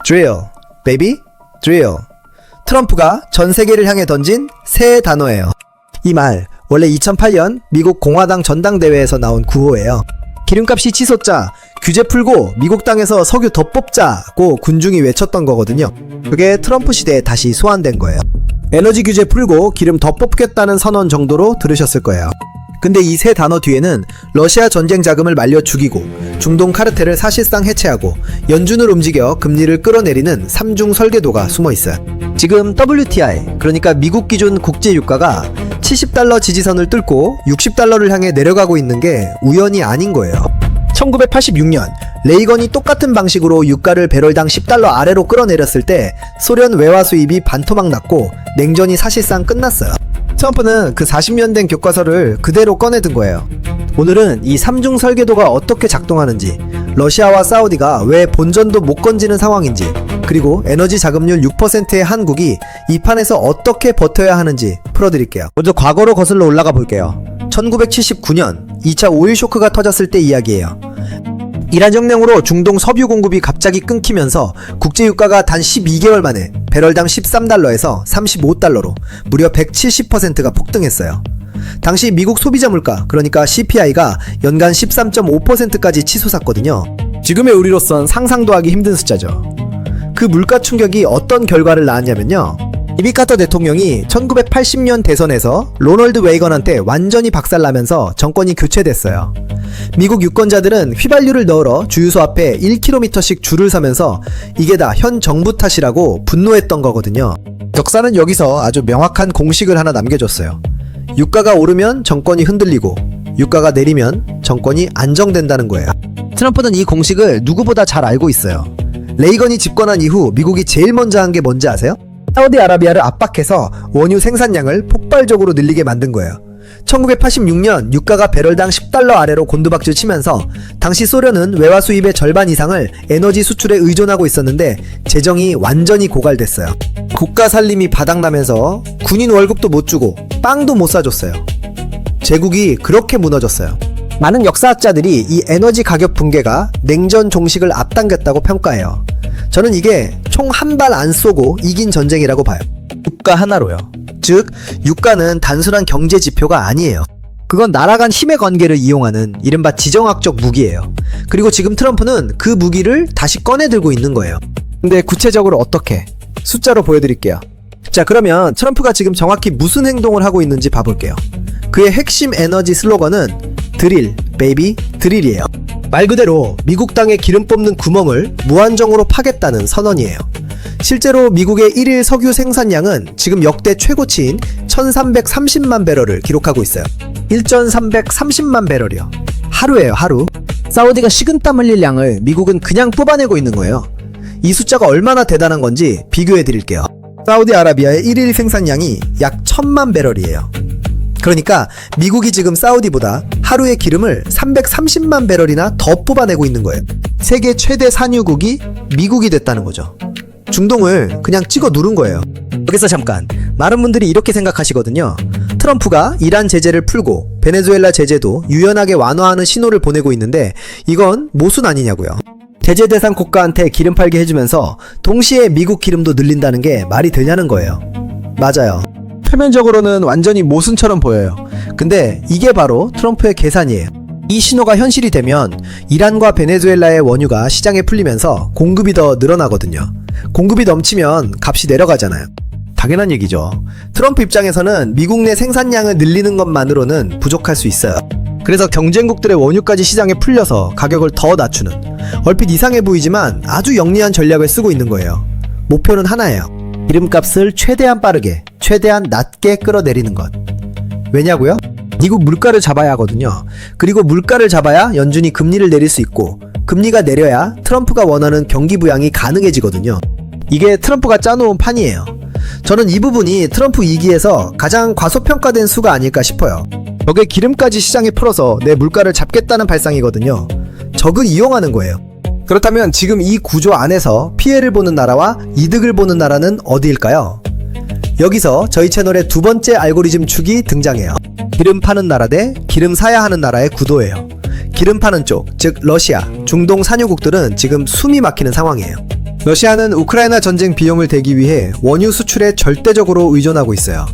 drill, baby, drill. 트럼프가 전 세계를 향해 던진 새 단어예요. 이 말 원래 2008년 미국 공화당 전당대회에서 나온 구호예요. 기름값이 치솟자 규제 풀고 미국 땅에서 석유 더 뽑자고 군중이 외쳤던 거거든요. 그게 트럼프 시대에 다시 소환된 거예요. 에너지 규제 풀고 기름 더 뽑겠다는 선언 정도로 들으셨을 거예요. 근데 이 세 단어 뒤에는 러시아 전쟁 자금을 말려 죽이고 중동 카르텔을 사실상 해체하고 연준을 움직여 금리를 끌어내리는 삼중 설계도가 숨어 있어요. 지금 WTI, 그러니까 미국 기준 국제 유가가 $70 지지선을 뚫고 $60를 향해 내려가고 있는 게 우연이 아닌 거예요. 1986년 레이건이 똑같은 방식으로 유가를 배럴당 $10 아래로 끌어내렸을 때 소련 외화 수입이 반토막 났고 냉전이 사실상 끝났어요. 트럼프는 그 40년 된 교과서를 그대로 꺼내든 거예요. 오늘은 이 삼중 설계도가 어떻게 작동하는지, 러시아와 사우디가 왜 본전도 못 건지는 상황인지, 그리고 에너지 자금률 6%의 한국이 이 판에서 어떻게 버텨야 하는지 풀어드릴게요. 먼저 과거로 거슬러 올라가 볼게요. 1979년 2차 오일 쇼크가 터졌을 때 이야기예요. 이란 혁명으로 중동 석유 공급이 갑자기 끊기면서 국제유가가 단 12개월 만에 배럴당 $13에서 $35로 무려 170%가 폭등했어요. 당시 미국 소비자 물가, 그러니까 CPI가 연간 13.5%까지 치솟았거든요. 지금의 우리로선 상상도 하기 힘든 숫자죠. 그 물가 충격이 어떤 결과를 낳았냐면요. 지미 카터 대통령이 1980년 대선에서 로널드 레이건한테 완전히 박살나면서 정권이 교체됐어요. 미국 유권자들은 휘발유를 넣으러 주유소 앞에 1km씩 줄을 서면서 이게 다 현 정부 탓이라고 분노했던 거거든요. 역사는 여기서 아주 명확한 공식을 하나 남겨줬어요. 유가가 오르면 정권이 흔들리고 유가가 내리면 정권이 안정된다는 거예요. 트럼프는 이 공식을 누구보다 잘 알고 있어요. 레이건이 집권한 이후 미국이 제일 먼저 한 게 뭔지 아세요? 사우디아라비아를 압박해서 원유 생산량을 폭발적으로 늘리게 만든 거예요. 1986년 유가가 배럴당 $10 아래로 곤두박질 치면서 당시 소련은 외화 수입의 절반 이상을 에너지 수출에 의존하고 있었는데 재정이 완전히 고갈됐어요. 국가 살림이 바닥나면서 군인 월급도 못 주고 빵도 못 사줬어요. 제국이 그렇게 무너졌어요. 많은 역사학자들이 이 에너지 가격 붕괴가 냉전 종식을 앞당겼다고 평가해요. 저는 이게 총 한 발 안 쏘고 이긴 전쟁이라고 봐요. 유가 하나로요. 즉, 유가는 단순한 경제 지표가 아니에요. 그건 나라 간 힘의 관계를 이용하는 이른바 지정학적 무기예요. 그리고 지금 트럼프는 그 무기를 다시 꺼내 들고 있는 거예요. 근데 구체적으로 어떻게? 숫자로 보여드릴게요. 자, 그러면 트럼프가 지금 정확히 무슨 행동을 하고 있는지 봐볼게요. 그의 핵심 에너지 슬로건은 드릴, 베이비, 드릴이에요. 말 그대로 미국 땅에 기름 뽑는 구멍을 무한정으로 파겠다는 선언이에요. 실제로 미국의 1일 석유 생산량은 지금 역대 최고치인 1330만 배럴을 기록하고 있어요. 1330만 배럴이요. 하루예요, 하루. 사우디가 식은땀 흘릴 양을 미국은 그냥 뽑아내고 있는 거예요. 이 숫자가 얼마나 대단한 건지 비교해 드릴게요. 사우디아라비아의 1일 생산량이 약 1000만 배럴이에요. 그러니까 미국이 지금 사우디보다 하루의 기름을 330만 배럴이나 더 뽑아내고 있는 거예요. 세계 최대 산유국이 미국이 됐다는 거죠. 중동을 그냥 찍어 누른 거예요. 여기서 잠깐, 많은 분들이 이렇게 생각하시거든요. 트럼프가 이란 제재를 풀고 베네수엘라 제재도 유연하게 완화하는 신호를 보내고 있는데 이건 모순 아니냐고요. 제재 대상 국가한테 기름 팔게 해주면서 동시에 미국 기름도 늘린다는 게 말이 되냐는 거예요. 맞아요. 표면적으로는 완전히 모순처럼 보여요. 근데 이게 바로 트럼프의 계산이에요. 이 신호가 현실이 되면 이란과 베네수엘라의 원유가 시장에 풀리면서 공급이 더 늘어나거든요. 공급이 넘치면 값이 내려가잖아요. 당연한 얘기죠. 트럼프 입장에서는 미국 내 생산량을 늘리는 것만으로는 부족할 수 있어요. 그래서 경쟁국들의 원유까지 시장에 풀려서 가격을 더 낮추는, 얼핏 이상해 보이지만 아주 영리한 전략을 쓰고 있는 거예요. 목표는 하나예요. 기름값을 최대한 빠르게, 최대한 낮게 끌어내리는 것. 왜냐고요? 미국 물가를 잡아야 하거든요. 그리고 물가를 잡아야 연준이 금리를 내릴 수 있고, 금리가 내려야 트럼프가 원하는 경기 부양이 가능해지거든요. 이게 트럼프가 짜놓은 판이에요. 저는 이 부분이 트럼프 2기에서 가장 과소평가된 수가 아닐까 싶어요. 벽에 기름까지 시장에 풀어서 내 물가를 잡겠다는 발상이거든요. 적을 이용하는 거예요. 그렇다면 지금 이 구조 안에서 피해를 보는 나라와 이득을 보는 나라는 어디일까요? 여기서 저희 채널의 두 번째 알고리즘 축이 등장해요. 기름 파는 나라 대 기름 사야 하는 나라의 구도예요. 기름 파는 쪽, 즉 러시아, 중동 산유국들은 지금 숨이 막히는 상황이에요. 러시아는 우크라이나 전쟁 비용을 대기 위해 원유 수출에 절대적으로 의존하고 있어요.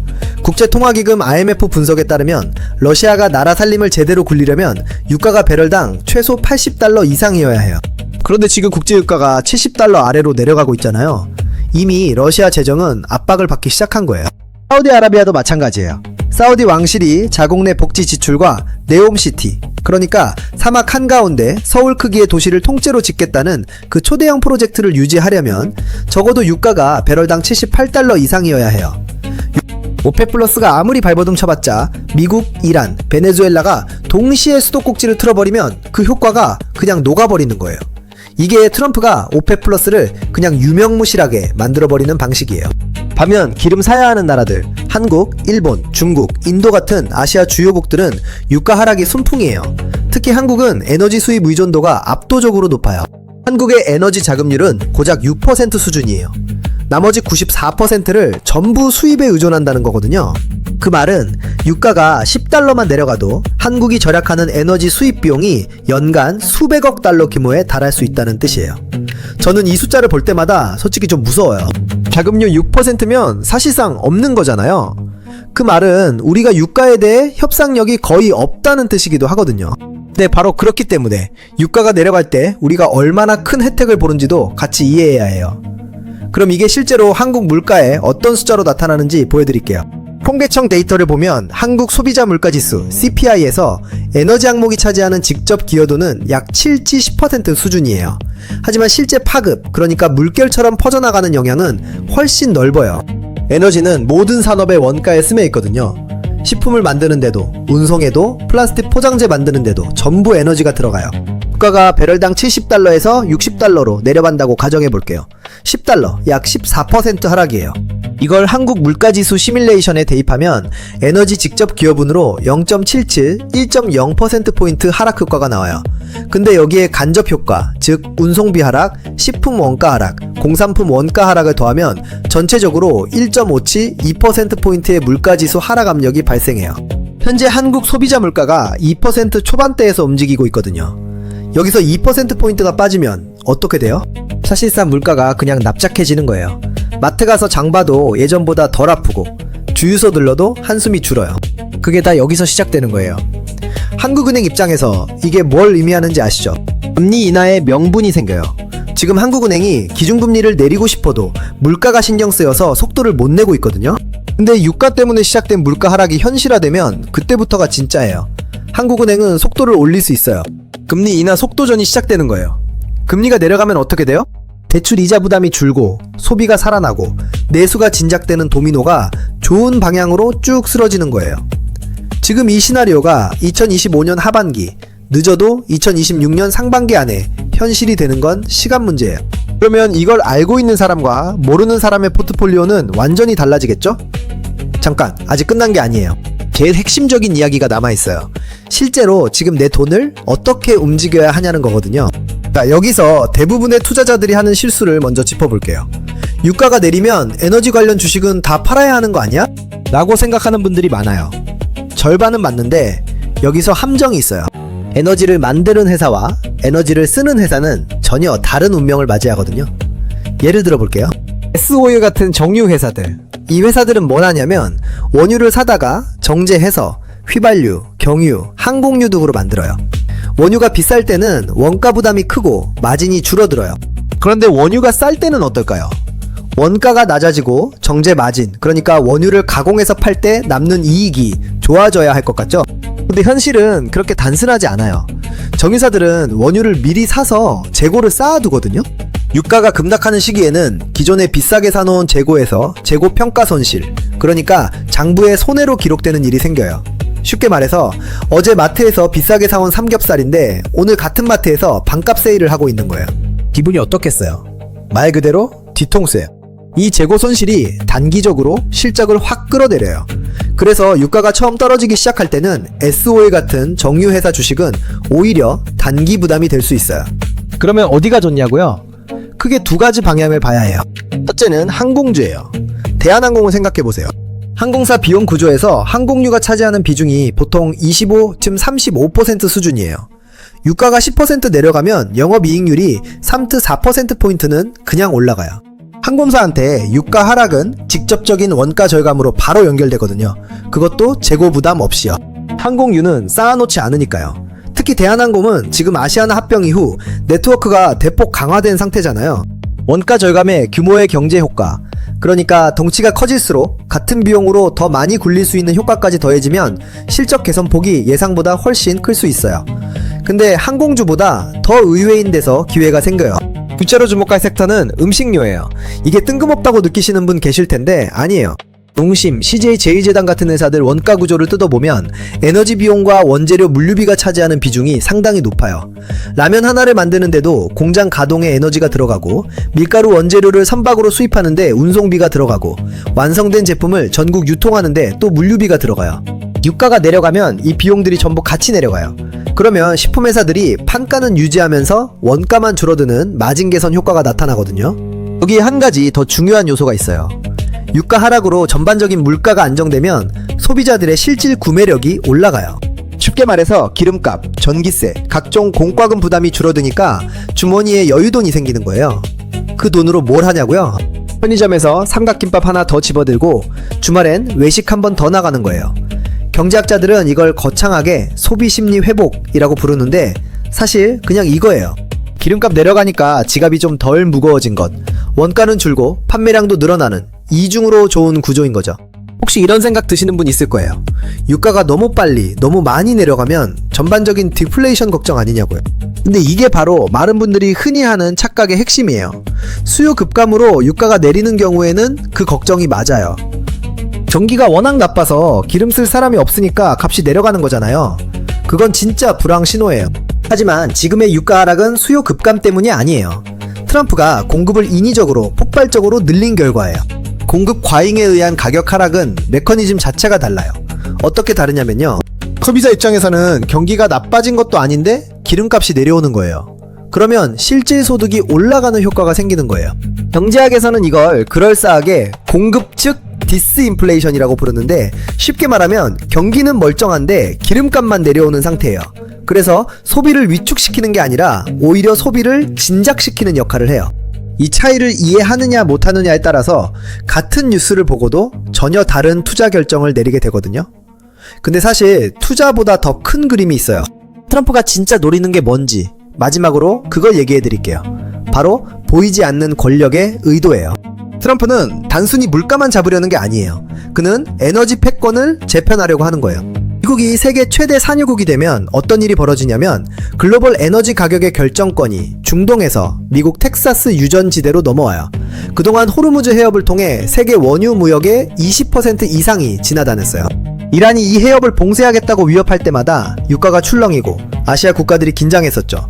국제통화기금 IMF 분석에 따르면 러시아가 나라 살림을 제대로 굴리려면 유가가 배럴당 최소 80달러 이상이어야 해요. 그런데 지금 국제유가가 70달러 아래로 내려가고 있잖아요. 이미 러시아 재정은 압박을 받기 시작한 거예요. 사우디아라비아도 마찬가지예요. 사우디 왕실이 자국 내 복지 지출과 네옴시티, 그러니까 사막 한가운데 서울 크기의 도시를 통째로 짓겠다는 그 초대형 프로젝트를 유지하려면 적어도 유가가 배럴당 78달러 이상이어야 해요. 오펙 플러스가 아무리 발버둥 쳐봤자 미국, 이란, 베네수엘라가 동시에 수도꼭지를 틀어버리면 그 효과가 그냥 녹아버리는 거예요. 이게 트럼프가 오펙 플러스를 그냥 유명무실하게 만들어버리는 방식이에요. 반면 기름 사야 하는 나라들, 한국, 일본, 중국, 인도 같은 아시아 주요국들은 유가 하락이 순풍이에요. 특히 한국은 에너지 수입 의존도가 압도적으로 높아요. 한국의 에너지 자급률은 고작 6% 수준이에요. 나머지 94%를 전부 수입에 의존한다는 거거든요. 그 말은 유가가 10달러만 내려가도 한국이 절약하는 에너지 수입 비용이 연간 수백억 달러 규모에 달할 수 있다는 뜻이에요. 저는 이 숫자를 볼 때마다 솔직히 좀 무서워요. 자금률 6%면 사실상 없는 거잖아요. 그 말은 우리가 유가에 대해 협상력이 거의 없다는 뜻이기도 하거든요. 네, 바로 그렇기 때문에 유가가 내려갈 때 우리가 얼마나 큰 혜택을 보는지도 같이 이해해야 해요. 그럼 이게 실제로 한국 물가에 어떤 숫자로 나타나는지 보여드릴게요. 통계청 데이터를 보면 한국 소비자 물가지수 CPI에서 에너지 항목이 차지하는 직접 기여도는 약 7지 10% 수준이에요. 하지만 실제 파급, 그러니까 물결처럼 퍼져나가는 영향은 훨씬 넓어요. 에너지는 모든 산업의 원가에 스며 있거든요. 식품을 만드는데도, 운송에도, 플라스틱 포장재 만드는데도 전부 에너지가 들어가요. 유가가 배럴당 70달러에서 60달러로 내려간다고 가정해볼게요. 10달러, 약 14% 하락이에요. 이걸 한국 물가지수 시뮬레이션에 대입하면 에너지 직접 기여분으로 0.77, 1.0%포인트 하락 효과가 나와요. 근데 여기에 간접 효과, 즉 운송비 하락, 식품 원가 하락, 공산품 원가 하락을 더하면 전체적으로 1.57, 2%포인트의 물가지수 하락 압력이 발생해요. 현재 한국 소비자 물가가 2% 초반대에서 움직이고 있거든요. 여기서 2%포인트가 빠지면 어떻게 돼요? 사실상 물가가 그냥 납작해지는 거예요. 마트 가서 장 봐도 예전보다 덜 아프고 주유소 들러도 한숨이 줄어요. 그게 다 여기서 시작되는 거예요. 한국은행 입장에서 이게 뭘 의미하는지 아시죠? 금리 인하의 명분이 생겨요. 지금 한국은행이 기준금리를 내리고 싶어도 물가가 신경 쓰여서 속도를 못 내고 있거든요. 근데 유가 때문에 시작된 물가 하락이 현실화되면 그때부터가 진짜예요. 한국은행은 속도를 올릴 수 있어요. 금리 인하 속도전이 시작되는 거예요. 금리가 내려가면 어떻게 돼요? 대출 이자 부담이 줄고 소비가 살아나고 내수가 진작되는 도미노가 좋은 방향으로 쭉 쓰러지는 거예요. 지금 이 시나리오가 2025년 하반기, 늦어도 2026년 상반기 안에 현실이 되는 건 시간 문제예요. 그러면 이걸 알고 있는 사람과 모르는 사람의 포트폴리오는 완전히 달라지겠죠? 잠깐, 아직 끝난 게 아니에요. 제일 핵심적인 이야기가 남아있어요. 실제로 지금 내 돈을 어떻게 움직여야 하냐는 거거든요. 자, 여기서 대부분의 투자자들이 하는 실수를 먼저 짚어볼게요. 유가가 내리면 에너지 관련 주식은 다 팔아야 하는 거 아니야? 라고 생각하는 분들이 많아요. 절반은 맞는데 여기서 함정이 있어요. 에너지를 만드는 회사와 에너지를 쓰는 회사는 전혀 다른 운명을 맞이하거든요. 예를 들어 볼게요. S-오일 같은 정유 회사들. 이 회사들은 뭘 하냐면 원유를 사다가 정제해서 휘발유, 경유, 항공유 등으로 만들어요. 원유가 비쌀 때는 원가 부담이 크고 마진이 줄어들어요. 그런데 원유가 쌀 때는 어떨까요? 원가가 낮아지고 정제 마진, 그러니까 원유를 가공해서 팔 때 남는 이익이 좋아져야 할 것 같죠? 근데 현실은 그렇게 단순하지 않아요. 정유사들은 원유를 미리 사서 재고를 쌓아두거든요. 유가가 급락하는 시기에는 기존에 비싸게 사놓은 재고에서 재고 평가 손실, 그러니까 장부에 손해로 기록되는 일이 생겨요. 쉽게 말해서 어제 마트에서 비싸게 사온 삼겹살인데 오늘 같은 마트에서 반값 세일을 하고 있는 거예요. 기분이 어떻겠어요? 말 그대로 뒤통수예요. 이 재고 손실이 단기적으로 실적을 확 끌어내려요. 그래서 유가가 처음 떨어지기 시작할 때는 S-오일 같은 정유회사 주식은 오히려 단기 부담이 될 수 있어요. 그러면 어디가 좋냐고요? 크게 두 가지 방향을 봐야 해요. 첫째는 항공주예요. 대한항공을 생각해보세요. 항공사 비용 구조에서 항공유가 차지하는 비중이 보통 25~35% 수준이에요. 유가가 10% 내려가면 영업이익률이 3-4%포인트는 그냥 올라가요. 항공사한테 유가 하락은 직접적인 원가 절감으로 바로 연결되거든요. 그것도 재고 부담 없이요. 항공유는 쌓아놓지 않으니까요. 특히 대한항공은 지금 아시아나 합병 이후 네트워크가 대폭 강화된 상태잖아요. 원가 절감의 규모의 경제 효과, 그러니까 덩치가 커질수록 같은 비용으로 더 많이 굴릴 수 있는 효과까지 더해지면 실적 개선폭이 예상보다 훨씬 클 수 있어요. 근데 항공주보다 더 의외인 데서 기회가 생겨요. 둘째로 주목할 섹터는 음식료예요. 이게 뜬금없다고 느끼시는 분 계실 텐데 아니에요. 농심, CJ 제일제당 같은 회사들 원가 구조를 뜯어보면 에너지 비용과 원재료 물류비가 차지하는 비중이 상당히 높아요. 라면 하나를 만드는데도 공장 가동에 에너지가 들어가고, 밀가루 원재료를 선박으로 수입하는데 운송비가 들어가고, 완성된 제품을 전국 유통하는데 또 물류비가 들어가요. 유가가 내려가면 이 비용들이 전부 같이 내려가요. 그러면 식품회사들이 판가는 유지하면서 원가만 줄어드는 마진 개선 효과가 나타나거든요. 여기에 한 가지 더 중요한 요소가 있어요. 유가 하락으로 전반적인 물가가 안정되면 소비자들의 실질 구매력이 올라가요. 쉽게 말해서 기름값, 전기세, 각종 공과금 부담이 줄어드니까 주머니에 여유돈이 생기는 거예요. 그 돈으로 뭘 하냐고요? 편의점에서 삼각김밥 하나 더 집어들고 주말엔 외식 한 번 더 나가는 거예요. 경제학자들은 이걸 거창하게 소비심리 회복이라고 부르는데 사실 그냥 이거예요. 기름값 내려가니까 지갑이 좀 덜 무거워진 것, 원가는 줄고 판매량도 늘어나는 이중으로 좋은 구조인 거죠. 혹시 이런 생각 드시는 분 있을 거예요. 유가가 너무 빨리, 너무 많이 내려가면 전반적인 디플레이션 걱정 아니냐고요. 근데 이게 바로 많은 분들이 흔히 하는 착각의 핵심이에요. 수요 급감으로 유가가 내리는 경우에는 그 걱정이 맞아요. 경기가 워낙 나빠서 기름 쓸 사람이 없으니까 값이 내려가는 거잖아요. 그건 진짜 불황 신호예요. 하지만 지금의 유가 하락은 수요 급감 때문이 아니에요. 트럼프가 공급을 인위적으로 폭발적으로 늘린 결과예요. 공급 과잉에 의한 가격 하락은 메커니즘 자체가 달라요. 어떻게 다르냐면요. 소비자 입장에서는 경기가 나빠진 것도 아닌데 기름값이 내려오는 거예요. 그러면 실질 소득이 올라가는 효과가 생기는 거예요. 경제학에서는 이걸 그럴싸하게 공급 측 디스인플레이션이라고 부르는데, 쉽게 말하면 경기는 멀쩡한데 기름값만 내려오는 상태예요. 그래서 소비를 위축시키는 게 아니라 오히려 소비를 진작시키는 역할을 해요. 이 차이를 이해하느냐 못하느냐에 따라서 같은 뉴스를 보고도 전혀 다른 투자 결정을 내리게 되거든요. 근데 사실 투자보다 더 큰 그림이 있어요. 트럼프가 진짜 노리는 게 뭔지 마지막으로 그걸 얘기해 드릴게요. 바로 보이지 않는 권력의 의도예요. 트럼프는 단순히 물가만 잡으려는 게 아니에요. 그는 에너지 패권을 재편하려고 하는 거예요. 미국이 세계 최대 산유국이 되면 어떤 일이 벌어지냐면 글로벌 에너지 가격의 결정권이 중동에서 미국 텍사스 유전지대로 넘어와요. 그동안 호르무즈 해협을 통해 세계 원유 무역의 20% 이상이 지나다녔어요. 이란이 이 해협을 봉쇄하겠다고 위협할 때마다 유가가 출렁이고 아시아 국가들이 긴장했었죠.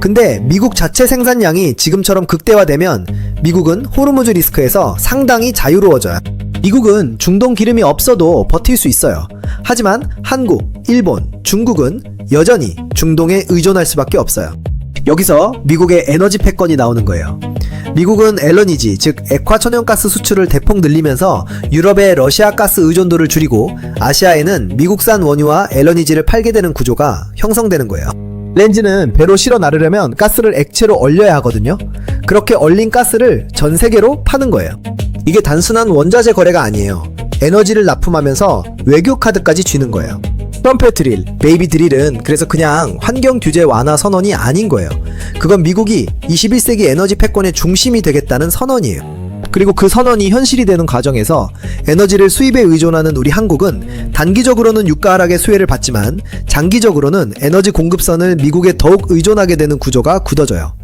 근데 미국 자체 생산량이 지금처럼 극대화되면 미국은 호르무즈 리스크에서 상당히 자유로워져요. 미국은 중동 기름이 없어도 버틸 수 있어요. 하지만 한국, 일본, 중국은 여전히 중동에 의존할 수밖에 없어요. 여기서 미국의 에너지 패권이 나오는 거예요. 미국은 LNG, 즉 액화천연가스 수출을 대폭 늘리면서 유럽의 러시아 가스 의존도를 줄이고 아시아에는 미국산 원유와 LNG를 팔게 되는 구조가 형성되는 거예요. 렌즈는 배로 실어 나르려면 가스를 액체로 얼려야 하거든요. 그렇게 얼린 가스를 전 세계로 파는 거예요. 이게 단순한 원자재 거래가 아니에요. 에너지를 납품하면서 외교 카드까지 쥐는 거예요. 트럼프의 드릴, 베이비 드릴은 그래서 그냥 환경 규제 완화 선언이 아닌 거예요. 그건 미국이 21세기 에너지 패권의 중심이 되겠다는 선언이에요. 그리고 그 선언이 현실이 되는 과정에서 에너지를 수입에 의존하는 우리 한국은 단기적으로는 유가 하락의 수혜를 받지만 장기적으로는 에너지 공급선을 미국에 더욱 의존하게 되는 구조가 굳어져요.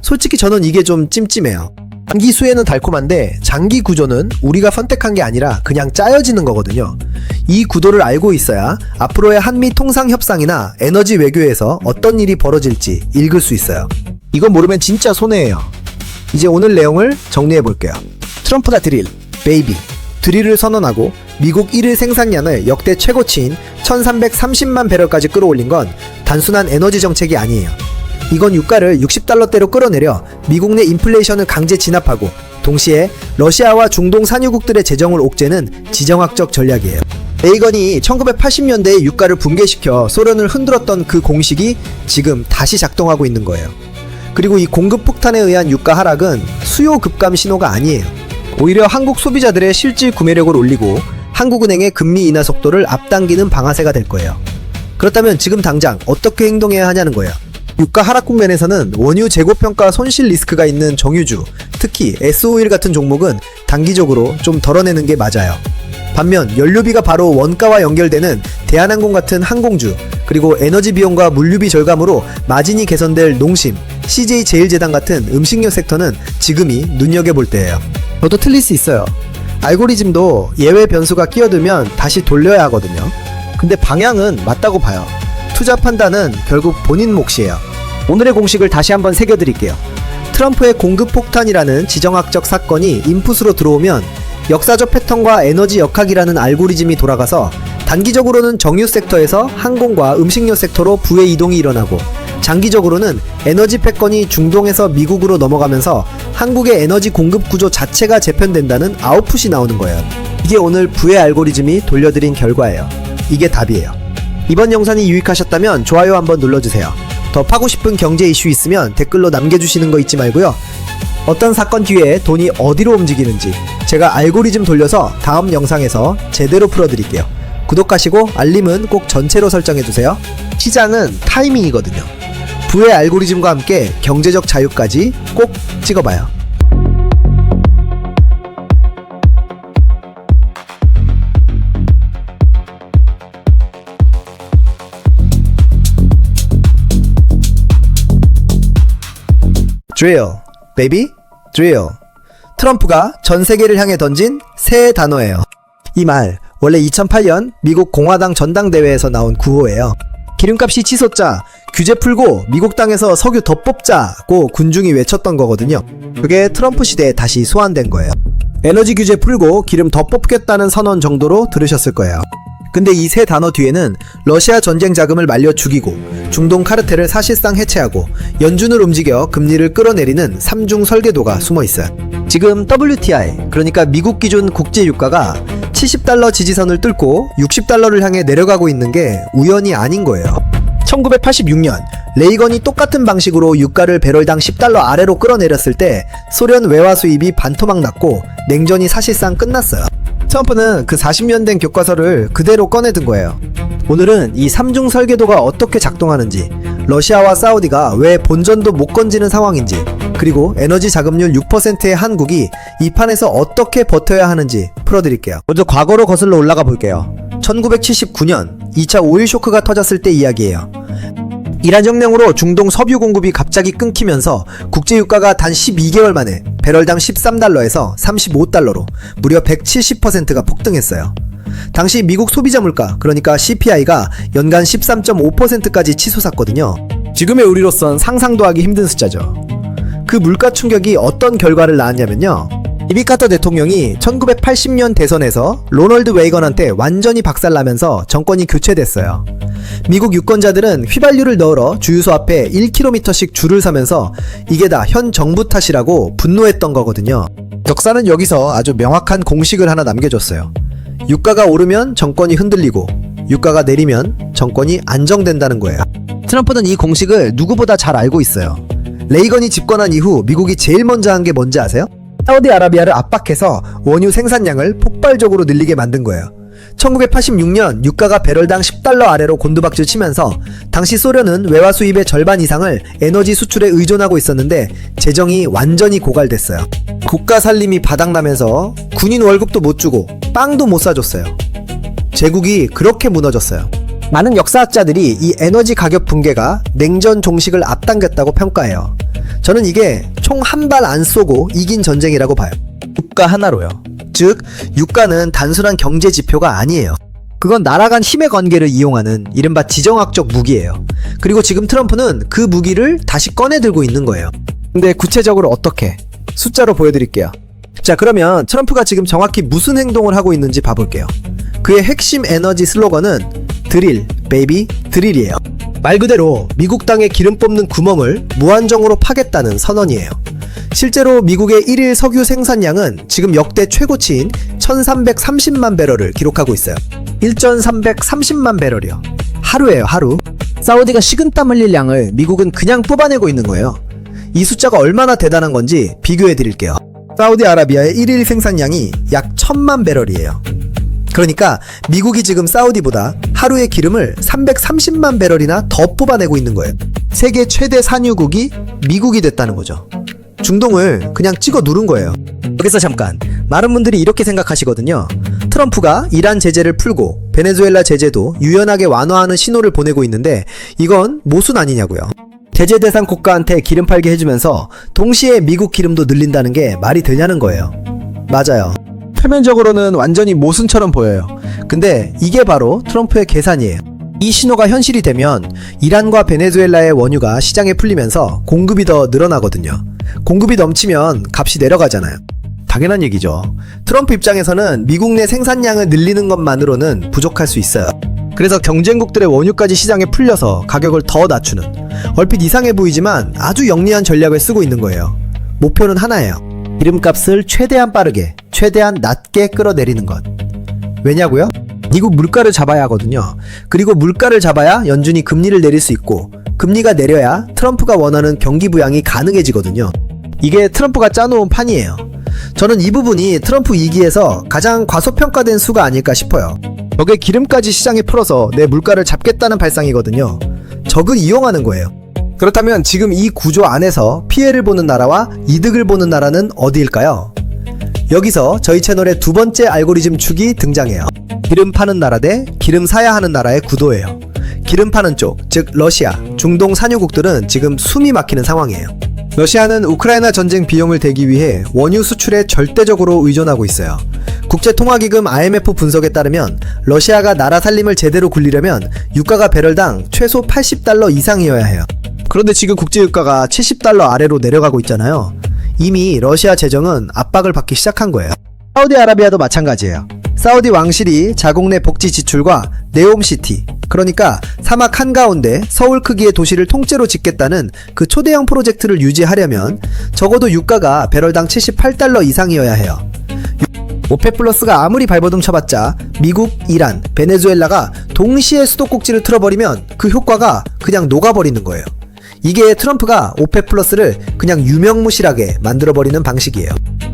솔직히 저는 이게 좀 찜찜해요. 단기 수혜는 달콤한데 장기 구조는 우리가 선택한 게 아니라 그냥 짜여지는 거거든요. 이 구도를 알고 있어야 앞으로의 한미 통상협상이나 에너지 외교에서 어떤 일이 벌어질지 읽을 수 있어요. 이건 모르면 진짜 손해예요. 이제 오늘 내용을 정리해 볼게요. 트럼프가 드릴, 베이비, 드릴을 선언하고 미국 1일 생산량을 역대 최고치인 1330만 배럴까지 끌어올린 건 단순한 에너지 정책이 아니에요. 이건 유가를 60달러대로 끌어내려 미국 내 인플레이션을 강제 진압하고 동시에 러시아와 중동 산유국들의 재정을 옥죄는 지정학적 전략이에요. 레이건이 1980년대에 유가를 붕괴시켜 소련을 흔들었던 그 공식이 지금 다시 작동하고 있는 거예요. 그리고 이 공급 폭탄에 의한 유가 하락은 수요 급감 신호가 아니에요. 오히려 한국 소비자들의 실질 구매력을 올리고 한국은행의 금리 인하 속도를 앞당기는 방아쇠가 될 거예요. 그렇다면 지금 당장 어떻게 행동해야 하냐는 거예요. 유가 하락 국면에서는 원유 재고평가 손실 리스크가 있는 정유주, 특히 S오일 같은 종목은 단기적으로 좀 덜어내는 게 맞아요. 반면 연료비가 바로 원가와 연결되는 대한항공 같은 항공주, 그리고 에너지 비용과 물류비 절감으로 마진이 개선될 농심, CJ제일제당 같은 음식료 섹터는 지금이 눈여겨볼 때예요. 저도 틀릴 수 있어요. 알고리즘도 예외 변수가 끼어들면 다시 돌려야 하거든요. 근데 방향은 맞다고 봐요. 투자 판단은 결국 본인 몫이에요. 오늘의 공식을 다시 한번 새겨드릴게요. 트럼프의 공급 폭탄이라는 지정학적 사건이 인풋으로 들어오면 역사적 패턴과 에너지 역학이라는 알고리즘이 돌아가서 단기적으로는 정유 섹터에서 항공과 음식료 섹터로 부의 이동이 일어나고, 장기적으로는 에너지 패권이 중동에서 미국으로 넘어가면서 한국의 에너지 공급 구조 자체가 재편된다는 아웃풋이 나오는 거예요. 이게 오늘 부의 알고리즘이 돌려드린 결과예요. 이게 답이에요. 이번 영상이 유익하셨다면 좋아요 한번 눌러주세요. 더 파고 싶은 경제 이슈 있으면 댓글로 남겨주시는 거 잊지 말고요. 어떤 사건 뒤에 돈이 어디로 움직이는지 제가 알고리즘 돌려서 다음 영상에서 제대로 풀어드릴게요. 구독하시고 알림은 꼭 전체로 설정해주세요. 시장은 타이밍이거든요. 부의 알고리즘과 함께 경제적 자유까지 꼭 찍어봐요. drill, baby, drill. 트럼프가 전 세계를 향해 던진 새 단어예요. 이 말 원래 2008년 미국 공화당 전당대회에서 나온 구호예요. 기름값이 치솟자 규제 풀고 미국 땅에서 석유 더 뽑자고 군중이 외쳤던 거거든요. 그게 트럼프 시대에 다시 소환된 거예요. 에너지 규제 풀고 기름 더 뽑겠다는 선언 정도로 들으셨을 거예요. 근데 이 세 단어 뒤에는 러시아 전쟁 자금을 말려 죽이고 중동 카르텔을 사실상 해체하고 연준을 움직여 금리를 끌어내리는 삼중 설계도가 숨어 있어요. 지금 WTI, 그러니까 미국 기준 국제 유가가 70달러 지지선을 뚫고 60달러를 향해 내려가고 있는 게 우연이 아닌 거예요. 1986년 레이건이 똑같은 방식으로 유가를 배럴당 10달러 아래로 끌어내렸을 때 소련 외화 수입이 반토막 났고 냉전이 사실상 끝났어요. 트럼프는 그 40년 된 교과서를 그대로 꺼내든 거예요. 오늘은 이 삼중 설계도가 어떻게 작동하는지, 러시아와 사우디가 왜 본전도 못 건지는 상황인지, 그리고 에너지 자금률 6%의 한국이 이 판에서 어떻게 버텨야 하는지 풀어드릴게요. 먼저 과거로 거슬러 올라가 볼게요. 1979년 2차 오일 쇼크가 터졌을 때 이야기예요. 이란 혁명으로 중동 석유 공급이 갑자기 끊기면서 국제유가가 단 12개월 만에 배럴당 13달러에서 35달러로 무려 170%가 폭등했어요. 당시 미국 소비자 물가, 그러니까 CPI가 연간 13.5%까지 치솟았거든요. 지금의 우리로선 상상도 하기 힘든 숫자죠. 그 물가 충격이 어떤 결과를 낳았냐면요. 지미 카터 대통령이 1980년 대선에서 로널드 레이건한테 완전히 박살나면서 정권이 교체됐어요. 미국 유권자들은 휘발유를 넣으러 주유소 앞에 1km씩 줄을 서면서 이게 다 현 정부 탓이라고 분노했던 거거든요. 역사는 여기서 아주 명확한 공식을 하나 남겨줬어요. 유가가 오르면 정권이 흔들리고 유가가 내리면 정권이 안정된다는 거예요. 트럼프는 이 공식을 누구보다 잘 알고 있어요. 레이건이 집권한 이후 미국이 제일 먼저 한 게 뭔지 아세요? 사우디아라비아를 압박해서 원유 생산량을 폭발적으로 늘리게 만든 거예요. 1986년 유가가 배럴당 10달러 아래로 곤두박질 치면서 당시 소련은 외화 수입의 절반 이상을 에너지 수출에 의존하고 있었는데 재정이 완전히 고갈됐어요. 국가 살림이 바닥나면서 군인 월급도 못 주고 빵도 못 사줬어요. 제국이 그렇게 무너졌어요. 많은 역사학자들이 이 에너지 가격 붕괴가 냉전 종식을 앞당겼다고 평가해요. 저는 이게 총 한 발 안 쏘고 이긴 전쟁이라고 봐요. 유가 하나로요. 즉 유가는 단순한 경제 지표가 아니에요. 그건 나라 간 힘의 관계를 이용하는 이른바 지정학적 무기예요. 그리고 지금 트럼프는 그 무기를 다시 꺼내 들고 있는 거예요. 근데 구체적으로 어떻게? 숫자로 보여드릴게요. 자, 그러면 트럼프가 지금 정확히 무슨 행동을 하고 있는지 봐볼게요. 그의 핵심 에너지 슬로건은 드릴, 베이비, 드릴이에요. 말 그대로 미국 땅에 기름 뽑는 구멍을 무한정으로 파겠다는 선언이에요. 실제로 미국의 1일 석유 생산량은 지금 역대 최고치인 1330만 배럴을 기록하고 있어요. 1330만 배럴이요. 하루예요, 하루. 사우디가 식은땀 흘릴 양을 미국은 그냥 뽑아내고 있는 거예요. 이 숫자가 얼마나 대단한 건지 비교해 드릴게요. 사우디아라비아의 1일 생산량이 약 1000만 배럴이에요. 그러니까 미국이 지금 사우디보다 하루의 기름을 330만 배럴이나 더 뽑아내고 있는 거예요. 세계 최대 산유국이 미국이 됐다는 거죠. 중동을 그냥 찍어 누른 거예요. 여기서 잠깐, 많은 분들이 이렇게 생각하시거든요. 트럼프가 이란 제재를 풀고 베네수엘라 제재도 유연하게 완화하는 신호를 보내고 있는데 이건 모순 아니냐고요. 제재 대상 국가한테 기름 팔게 해주면서 동시에 미국 기름도 늘린다는 게 말이 되냐는 거예요. 맞아요. 표면적으로는 완전히 모순처럼 보여요. 근데 이게 바로 트럼프의 계산이에요. 이 신호가 현실이 되면 이란과 베네수엘라의 원유가 시장에 풀리면서 공급이 더 늘어나거든요. 공급이 넘치면 값이 내려가잖아요. 당연한 얘기죠. 트럼프 입장에서는 미국 내 생산량을 늘리는 것만으로는 부족할 수 있어요. 그래서 경쟁국들의 원유까지 시장에 풀려서 가격을 더 낮추는, 얼핏 이상해 보이지만 아주 영리한 전략을 쓰고 있는 거예요. 목표는 하나예요. 기름값을 최대한 빠르게, 최대한 낮게 끌어내리는 것. 왜냐고요? 미국 물가를 잡아야 하거든요. 그리고 물가를 잡아야 연준이 금리를 내릴 수 있고, 금리가 내려야 트럼프가 원하는 경기 부양이 가능해지거든요. 이게 트럼프가 짜놓은 판이에요. 저는 이 부분이 트럼프 2기에서 가장 과소평가된 수가 아닐까 싶어요. 벽에 기름까지 시장에 풀어서 내 물가를 잡겠다는 발상이거든요. 적을 이용하는 거예요. 그렇다면 지금 이 구조 안에서 피해를 보는 나라와 이득을 보는 나라는 어디일까요? 여기서 저희 채널의 두 번째 알고리즘 축이 등장해요. 기름 파는 나라 대 기름 사야 하는 나라의 구도예요. 기름 파는 쪽, 즉 러시아, 중동 산유국들은 지금 숨이 막히는 상황이에요. 러시아는 우크라이나 전쟁 비용을 대기 위해 원유 수출에 절대적으로 의존하고 있어요. 국제통화기금 IMF 분석에 따르면 러시아가 나라 살림을 제대로 굴리려면 유가가 배럴당 최소 80달러 이상이어야 해요. 그런데 지금 국제유가가 70달러 아래로 내려가고 있잖아요. 이미 러시아 재정은 압박을 받기 시작한 거예요. 사우디아라비아도 마찬가지예요. 사우디 왕실이 자국 내 복지 지출과 네옴시티, 그러니까 사막 한가운데 서울 크기의 도시를 통째로 짓겠다는 그 초대형 프로젝트를 유지하려면 적어도 유가가 배럴당 78달러 이상이어야 해요. 오펙 플러스가 아무리 발버둥 쳐봤자 미국, 이란, 베네수엘라가 동시에 수도꼭지를 틀어버리면 그 효과가 그냥 녹아버리는 거예요. 이게 트럼프가 오펙 플러스를 그냥 유명무실하게 만들어버리는 방식이에요.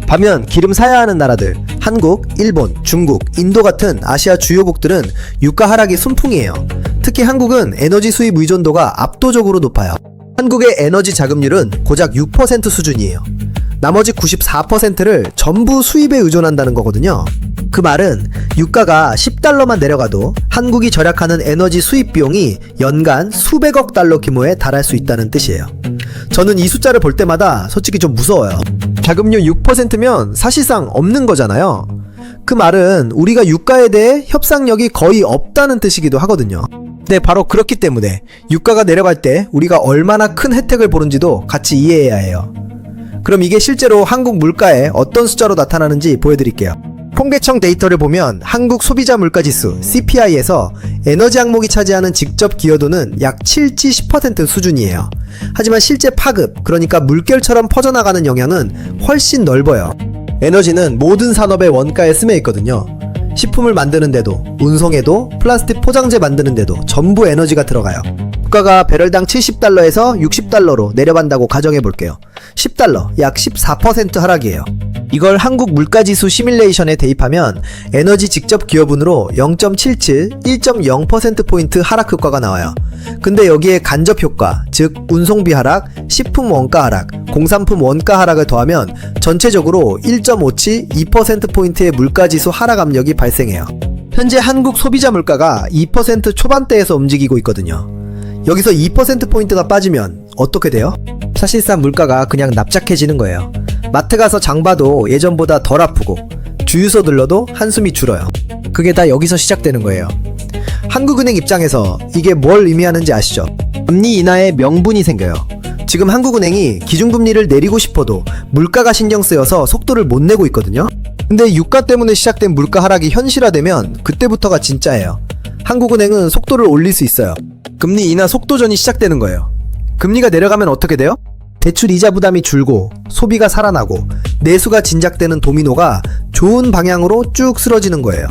반면 기름 사야 하는 나라들, 한국, 일본, 중국, 인도 같은 아시아 주요국들은 유가 하락이 순풍이에요. 특히 한국은 에너지 수입 의존도가 압도적으로 높아요. 한국의 에너지 자급률은 고작 6% 수준이에요. 나머지 94%를 전부 수입에 의존한다는 거거든요. 그 말은 유가가 10달러만 내려가도 한국이 절약하는 에너지 수입 비용이 연간 수백억 달러 규모에 달할 수 있다는 뜻이에요. 저는 이 숫자를 볼 때마다 솔직히 좀 무서워요. 자금률 6%면 사실상 없는 거잖아요. 그 말은 우리가 유가에 대해 협상력이 거의 없다는 뜻이기도 하거든요. 네, 바로 그렇기 때문에 유가가 내려갈 때 우리가 얼마나 큰 혜택을 보는지도 같이 이해해야 해요. 그럼 이게 실제로 한국 물가에 어떤 숫자로 나타나는지 보여드릴게요. 통계청 데이터를 보면 한국 소비자 물가지수 CPI에서 에너지 항목이 차지하는 직접 기여도는 약 7지 10% 수준이에요. 하지만 실제 파급, 그러니까 물결처럼 퍼져나가는 영향은 훨씬 넓어요. 에너지는 모든 산업의 원가에 스며 있거든요. 식품을 만드는데도, 운송에도, 플라스틱 포장재 만드는데도 전부 에너지가 들어가요. 유가가 배럴당 70달러에서 60달러로 내려간다고 가정해볼게요. 10달러, 약 14% 하락이에요. 이걸 한국 물가지수 시뮬레이션에 대입하면 에너지 직접 기여분으로 0.77, 1.0%포인트 하락 효과가 나와요. 근데 여기에 간접 효과, 즉 운송비 하락, 식품 원가 하락, 공산품 원가 하락을 더하면 전체적으로 1.57, 2%포인트의 물가지수 하락 압력이 발생해요. 현재 한국 소비자 물가가 2% 초반대에서 움직이고 있거든요. 여기서 2%포인트가 빠지면 어떻게 돼요? 사실상 물가가 그냥 납작해지는 거예요. 마트 가서 장 봐도 예전보다 덜 아프고 주유소 들러도 한숨이 줄어요. 그게 다 여기서 시작되는 거예요. 한국은행 입장에서 이게 뭘 의미하는지 아시죠? 금리 인하의 명분이 생겨요. 지금 한국은행이 기준금리를 내리고 싶어도 물가가 신경 쓰여서 속도를 못 내고 있거든요. 근데 유가 때문에 시작된 물가 하락이 현실화되면 그때부터가 진짜예요. 한국은행은 속도를 올릴 수 있어요. 금리 인하 속도전이 시작되는 거예요. 금리가 내려가면 어떻게 돼요? 대출 이자 부담이 줄고 소비가 살아나고 내수가 진작되는 도미노가 좋은 방향으로 쭉 쓰러지는 거예요.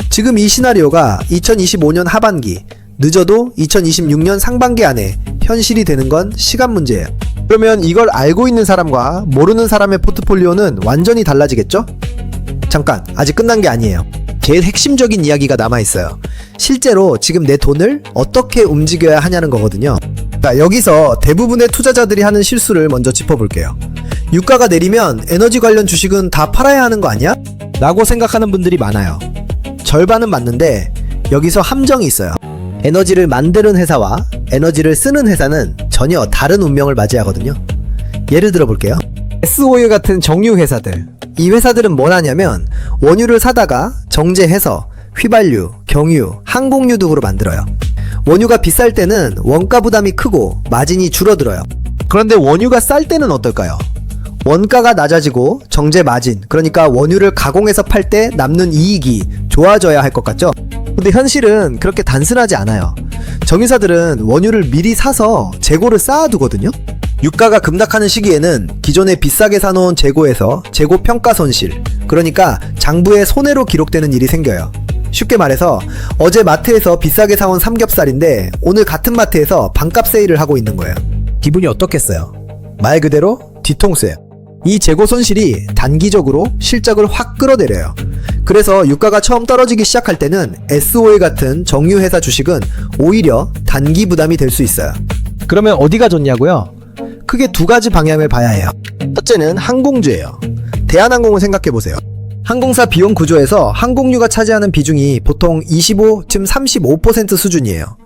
지금 이 시나리오가 2025년 하반기, 늦어도 2026년 상반기 안에 현실이 되는 건 시간 문제예요. 그러면 이걸 알고 있는 사람과 모르는 사람의 포트폴리오는 완전히 달라지겠죠? 잠깐, 아직 끝난 게 아니에요. 제일 핵심적인 이야기가 남아있어요. 실제로 지금 내 돈을 어떻게 움직여야 하냐는 거거든요. 자, 여기서 대부분의 투자자들이 하는 실수를 먼저 짚어볼게요. 유가가 내리면 에너지 관련 주식은 다 팔아야 하는 거 아니야? 라고 생각하는 분들이 많아요. 절반은 맞는데 여기서 함정이 있어요. 에너지를 만드는 회사와 에너지를 쓰는 회사는 전혀 다른 운명을 맞이하거든요. 예를 들어 볼게요. S-오일 같은 정유 회사들. 이 회사들은 뭘 하냐면 원유를 사다가 정제해서 휘발유, 경유, 항공유 등으로 만들어요. 원유가 비쌀 때는 원가 부담이 크고 마진이 줄어들어요. 그런데 원유가 쌀 때는 어떨까요? 원가가 낮아지고 정제 마진, 그러니까 원유를 가공해서 팔 때 남는 이익이 좋아져야 할 것 같죠? 근데 현실은 그렇게 단순하지 않아요. 정유사들은 원유를 미리 사서 재고를 쌓아두거든요. 유가가 급락하는 시기에는 기존에 비싸게 사놓은 재고에서 재고 평가 손실, 그러니까 장부의 손해로 기록되는 일이 생겨요. 쉽게 말해서 어제 마트에서 비싸게 사온 삼겹살인데 오늘 같은 마트에서 반값 세일을 하고 있는 거예요. 기분이 어떻겠어요? 말 그대로 뒤통수예요. 이 재고 손실이 단기적으로 실적을 확 끌어내려요. 그래서 유가가 처음 떨어지기 시작할 때는 S-오일 같은 정유회사 주식은 오히려 단기 부담이 될 수 있어요. 그러면 어디가 좋냐고요? 크게 두 가지 방향을 봐야 해요. 첫째는 항공주예요. 대한항공을 생각해보세요. 항공사 비용 구조에서 항공유가 차지하는 비중이 보통 25~35% 수준이에요.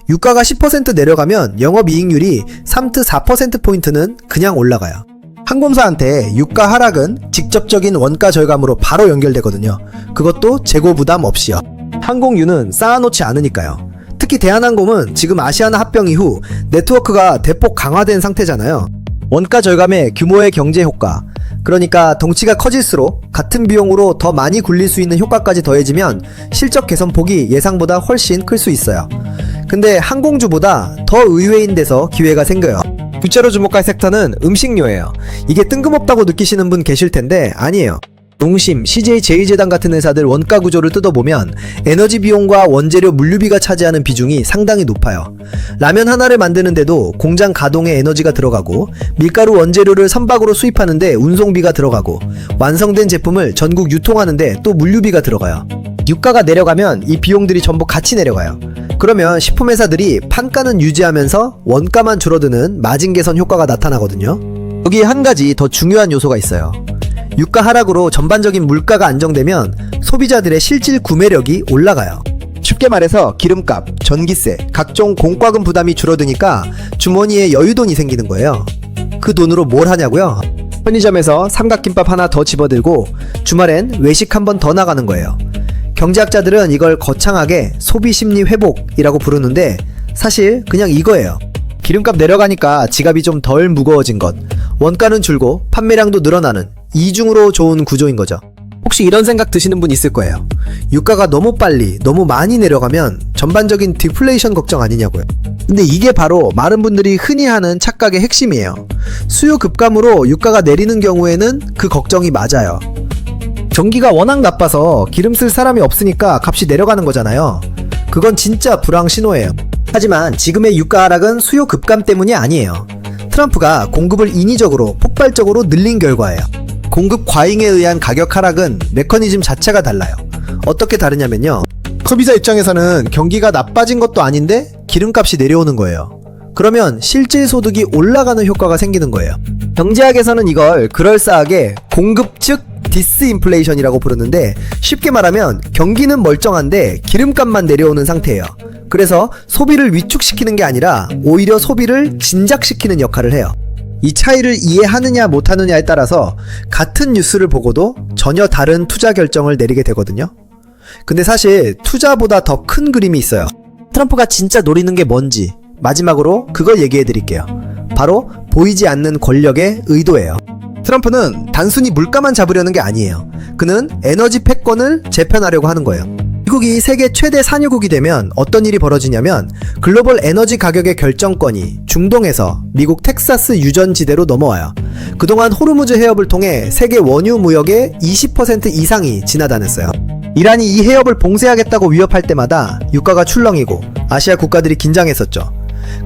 유가가 10% 내려가면 영업이익률이 3~4%포인트는 그냥 올라가요. 항공사한테 유가 하락은 직접적인 원가 절감으로 바로 연결되거든요. 그것도 재고 부담 없이요. 항공유는 쌓아놓지 않으니까요. 특히 대한항공은 지금 아시아나 합병 이후 네트워크가 대폭 강화된 상태잖아요. 원가 절감의 규모의 경제 효과, 그러니까 덩치가 커질수록 같은 비용으로 더 많이 굴릴 수 있는 효과까지 더해지면 실적 개선폭이 예상보다 훨씬 클 수 있어요. 근데 항공주보다 더 의외인 데서 기회가 생겨요. 둘째로 주목할 섹터는 음식료예요. 이게 뜬금없다고 느끼시는 분 계실 텐데 아니에요. 농심, CJ 제일제당 같은 회사들 원가 구조를 뜯어보면 에너지 비용과 원재료 물류비가 차지하는 비중이 상당히 높아요. 라면 하나를 만드는데도 공장 가동에 에너지가 들어가고 밀가루 원재료를 선박으로 수입하는데 운송비가 들어가고 완성된 제품을 전국 유통하는데 또 물류비가 들어가요. 유가가 내려가면 이 비용들이 전부 같이 내려가요. 그러면 식품회사들이 판가는 유지하면서 원가만 줄어드는 마진 개선 효과가 나타나거든요. 여기에 한 가지 더 중요한 요소가 있어요. 유가 하락으로 전반적인 물가가 안정되면 소비자들의 실질 구매력이 올라가요. 쉽게 말해서 기름값, 전기세, 각종 공과금 부담이 줄어드니까 주머니에 여유돈이 생기는 거예요. 그 돈으로 뭘 하냐고요? 편의점에서 삼각김밥 하나 더 집어들고 주말엔 외식 한 번 더 나가는 거예요. 경제학자들은 이걸 거창하게 소비심리 회복이라고 부르는데 사실 그냥 이거예요. 기름값 내려가니까 지갑이 좀 덜 무거워진 것, 원가는 줄고 판매량도 늘어나는 이중으로 좋은 구조인 거죠. 혹시 이런 생각 드시는 분 있을 거예요. 유가가 너무 빨리, 너무 많이 내려가면 전반적인 디플레이션 걱정 아니냐고요. 근데 이게 바로 많은 분들이 흔히 하는 착각의 핵심이에요. 수요 급감으로 유가가 내리는 경우에는 그 걱정이 맞아요. 경기가 워낙 나빠서 기름 쓸 사람이 없으니까 값이 내려가는 거잖아요. 그건 진짜 불황 신호예요. 하지만 지금의 유가 하락은 수요 급감 때문이 아니에요. 트럼프가 공급을 인위적으로 폭발적으로 늘린 결과예요. 공급 과잉에 의한 가격 하락은 메커니즘 자체가 달라요. 어떻게 다르냐면요. 소비자 입장에서는 경기가 나빠진 것도 아닌데 기름값이 내려오는 거예요. 그러면 실질 소득이 올라가는 효과가 생기는 거예요. 경제학에서는 이걸 그럴싸하게 공급 측 디스인플레이션이라고 부르는데 쉽게 말하면 경기는 멀쩡한데 기름값만 내려오는 상태예요. 그래서 소비를 위축시키는 게 아니라 오히려 소비를 진작시키는 역할을 해요. 이 차이를 이해하느냐 못하느냐에 따라서 같은 뉴스를 보고도 전혀 다른 투자 결정을 내리게 되거든요. 근데 사실 투자보다 더 큰 그림이 있어요. 트럼프가 진짜 노리는 게 뭔지 마지막으로 그걸 얘기해 드릴게요. 바로 보이지 않는 권력의 의도예요. 트럼프는 단순히 물가만 잡으려는 게 아니에요. 그는 에너지 패권을 재편하려고 하는 거예요. 미국이 세계 최대 산유국이 되면 어떤 일이 벌어지냐면 글로벌 에너지 가격의 결정권이 중동에서 미국 텍사스 유전지대로 넘어와요. 그동안 호르무즈 해협을 통해 세계 원유 무역의 20% 이상이 지나다녔어요. 이란이 이 해협을 봉쇄하겠다고 위협할 때마다 유가가 출렁이고 아시아 국가들이 긴장했었죠.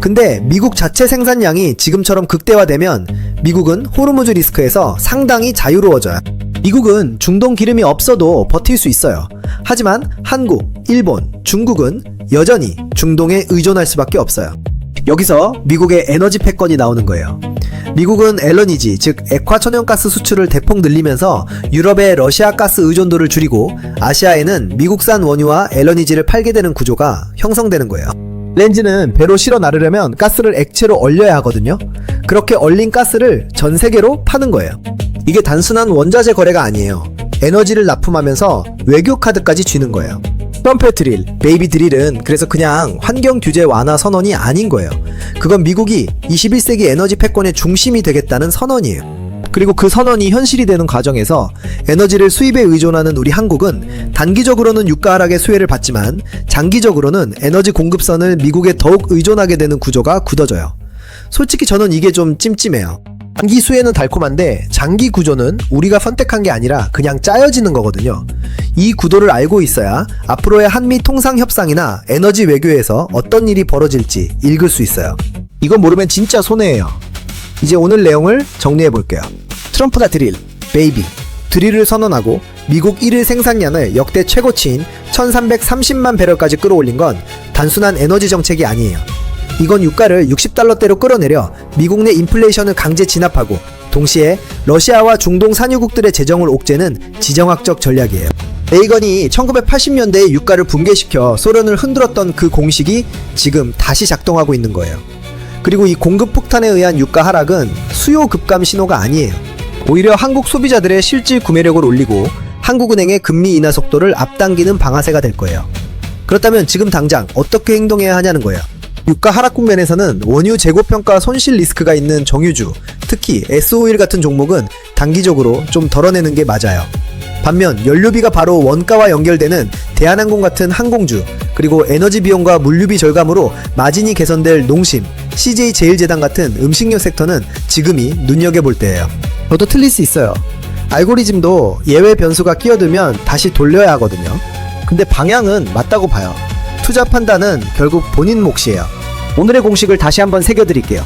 근데 미국 자체 생산량이 지금처럼 극대화되면 미국은 호르무즈 리스크에서 상당히 자유로워져요. 미국은 중동 기름이 없어도 버틸 수 있어요. 하지만 한국, 일본, 중국은 여전히 중동에 의존할 수밖에 없어요. 여기서 미국의 에너지 패권이 나오는 거예요. 미국은 LNG, 즉 액화천연가스 수출을 대폭 늘리면서 유럽의 러시아 가스 의존도를 줄이고 아시아에는 미국산 원유와 LNG를 팔게 되는 구조가 형성되는 거예요. 렌즈는 배로 실어 나르려면 가스를 액체로 얼려야 하거든요. 그렇게 얼린 가스를 전 세계로 파는 거예요. 이게 단순한 원자재 거래가 아니에요. 에너지를 납품하면서 외교 카드까지 쥐는 거예요. 트럼프의 드릴, 베이비 드릴은 그래서 그냥 환경 규제 완화 선언이 아닌 거예요. 그건 미국이 21세기 에너지 패권의 중심이 되겠다는 선언이에요. 그리고 그 선언이 현실이 되는 과정에서 에너지를 수입에 의존하는 우리 한국은 단기적으로는 유가 하락의 수혜를 받지만 장기적으로는 에너지 공급선을 미국에 더욱 의존하게 되는 구조가 굳어져요. 솔직히 저는 이게 좀 찜찜해요. 단기 수혜는 달콤한데 장기 구조는 우리가 선택한 게 아니라 그냥 짜여지는 거거든요. 이 구도를 알고 있어야 앞으로의 한미 통상 협상이나 에너지 외교에서 어떤 일이 벌어질지 읽을 수 있어요. 이건 모르면 진짜 손해예요. 이제 오늘 내용을 정리해 볼게요. 트럼프가 드릴, 베이비, 드릴을 선언하고 미국 1일 생산량을 역대 최고치인 1330만 배럴까지 끌어올린 건 단순한 에너지 정책이 아니에요. 이건 유가를 60달러대로 끌어내려 미국 내 인플레이션을 강제 진압하고 동시에 러시아와 중동 산유국들의 재정을 옥죄는 지정학적 전략이에요. 레이건이 1980년대에 유가를 붕괴시켜 소련을 흔들었던 그 공식이 지금 다시 작동하고 있는 거예요. 그리고 이 공급 폭탄에 의한 유가 하락은 수요 급감 신호가 아니에요. 오히려 한국 소비자들의 실질 구매력을 올리고 한국은행의 금리 인하 속도를 앞당기는 방아쇠가 될 거예요. 그렇다면 지금 당장 어떻게 행동해야 하냐는 거예요. 유가 하락 국면에서는 원유 재고평가 손실 리스크가 있는 정유주, 특히 S오일 같은 종목은 단기적으로 좀 덜어내는 게 맞아요. 반면 연료비가 바로 원가와 연결되는 대한항공 같은 항공주, 그리고 에너지 비용과 물류비 절감으로 마진이 개선될 농심, CJ제일제당 같은 음식료 섹터는 지금이 눈여겨볼 때예요. 저도 틀릴 수 있어요. 알고리즘도 예외 변수가 끼어들면 다시 돌려야 하거든요. 근데 방향은 맞다고 봐요. 투자 판단은 결국 본인 몫이에요. 오늘의 공식을 다시 한번 새겨드릴게요.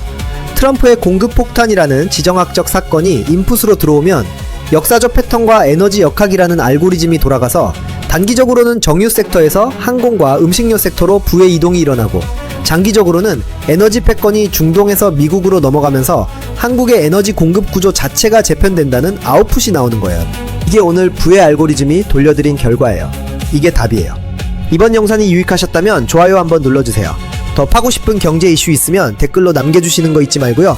트럼프의 공급 폭탄이라는 지정학적 사건이 인풋으로 들어오면 역사적 패턴과 에너지 역학이라는 알고리즘이 돌아가서 단기적으로는 정유 섹터에서 항공과 음식료 섹터로 부의 이동이 일어나고 장기적으로는 에너지 패권이 중동에서 미국으로 넘어가면서 한국의 에너지 공급 구조 자체가 재편된다는 아웃풋이 나오는 거예요. 이게 오늘 부의 알고리즘이 돌려드린 결과예요. 이게 답이에요. 이번 영상이 유익하셨다면 좋아요 한번 눌러주세요. 더 파고 싶은 경제 이슈 있으면 댓글로 남겨주시는 거 잊지 말고요.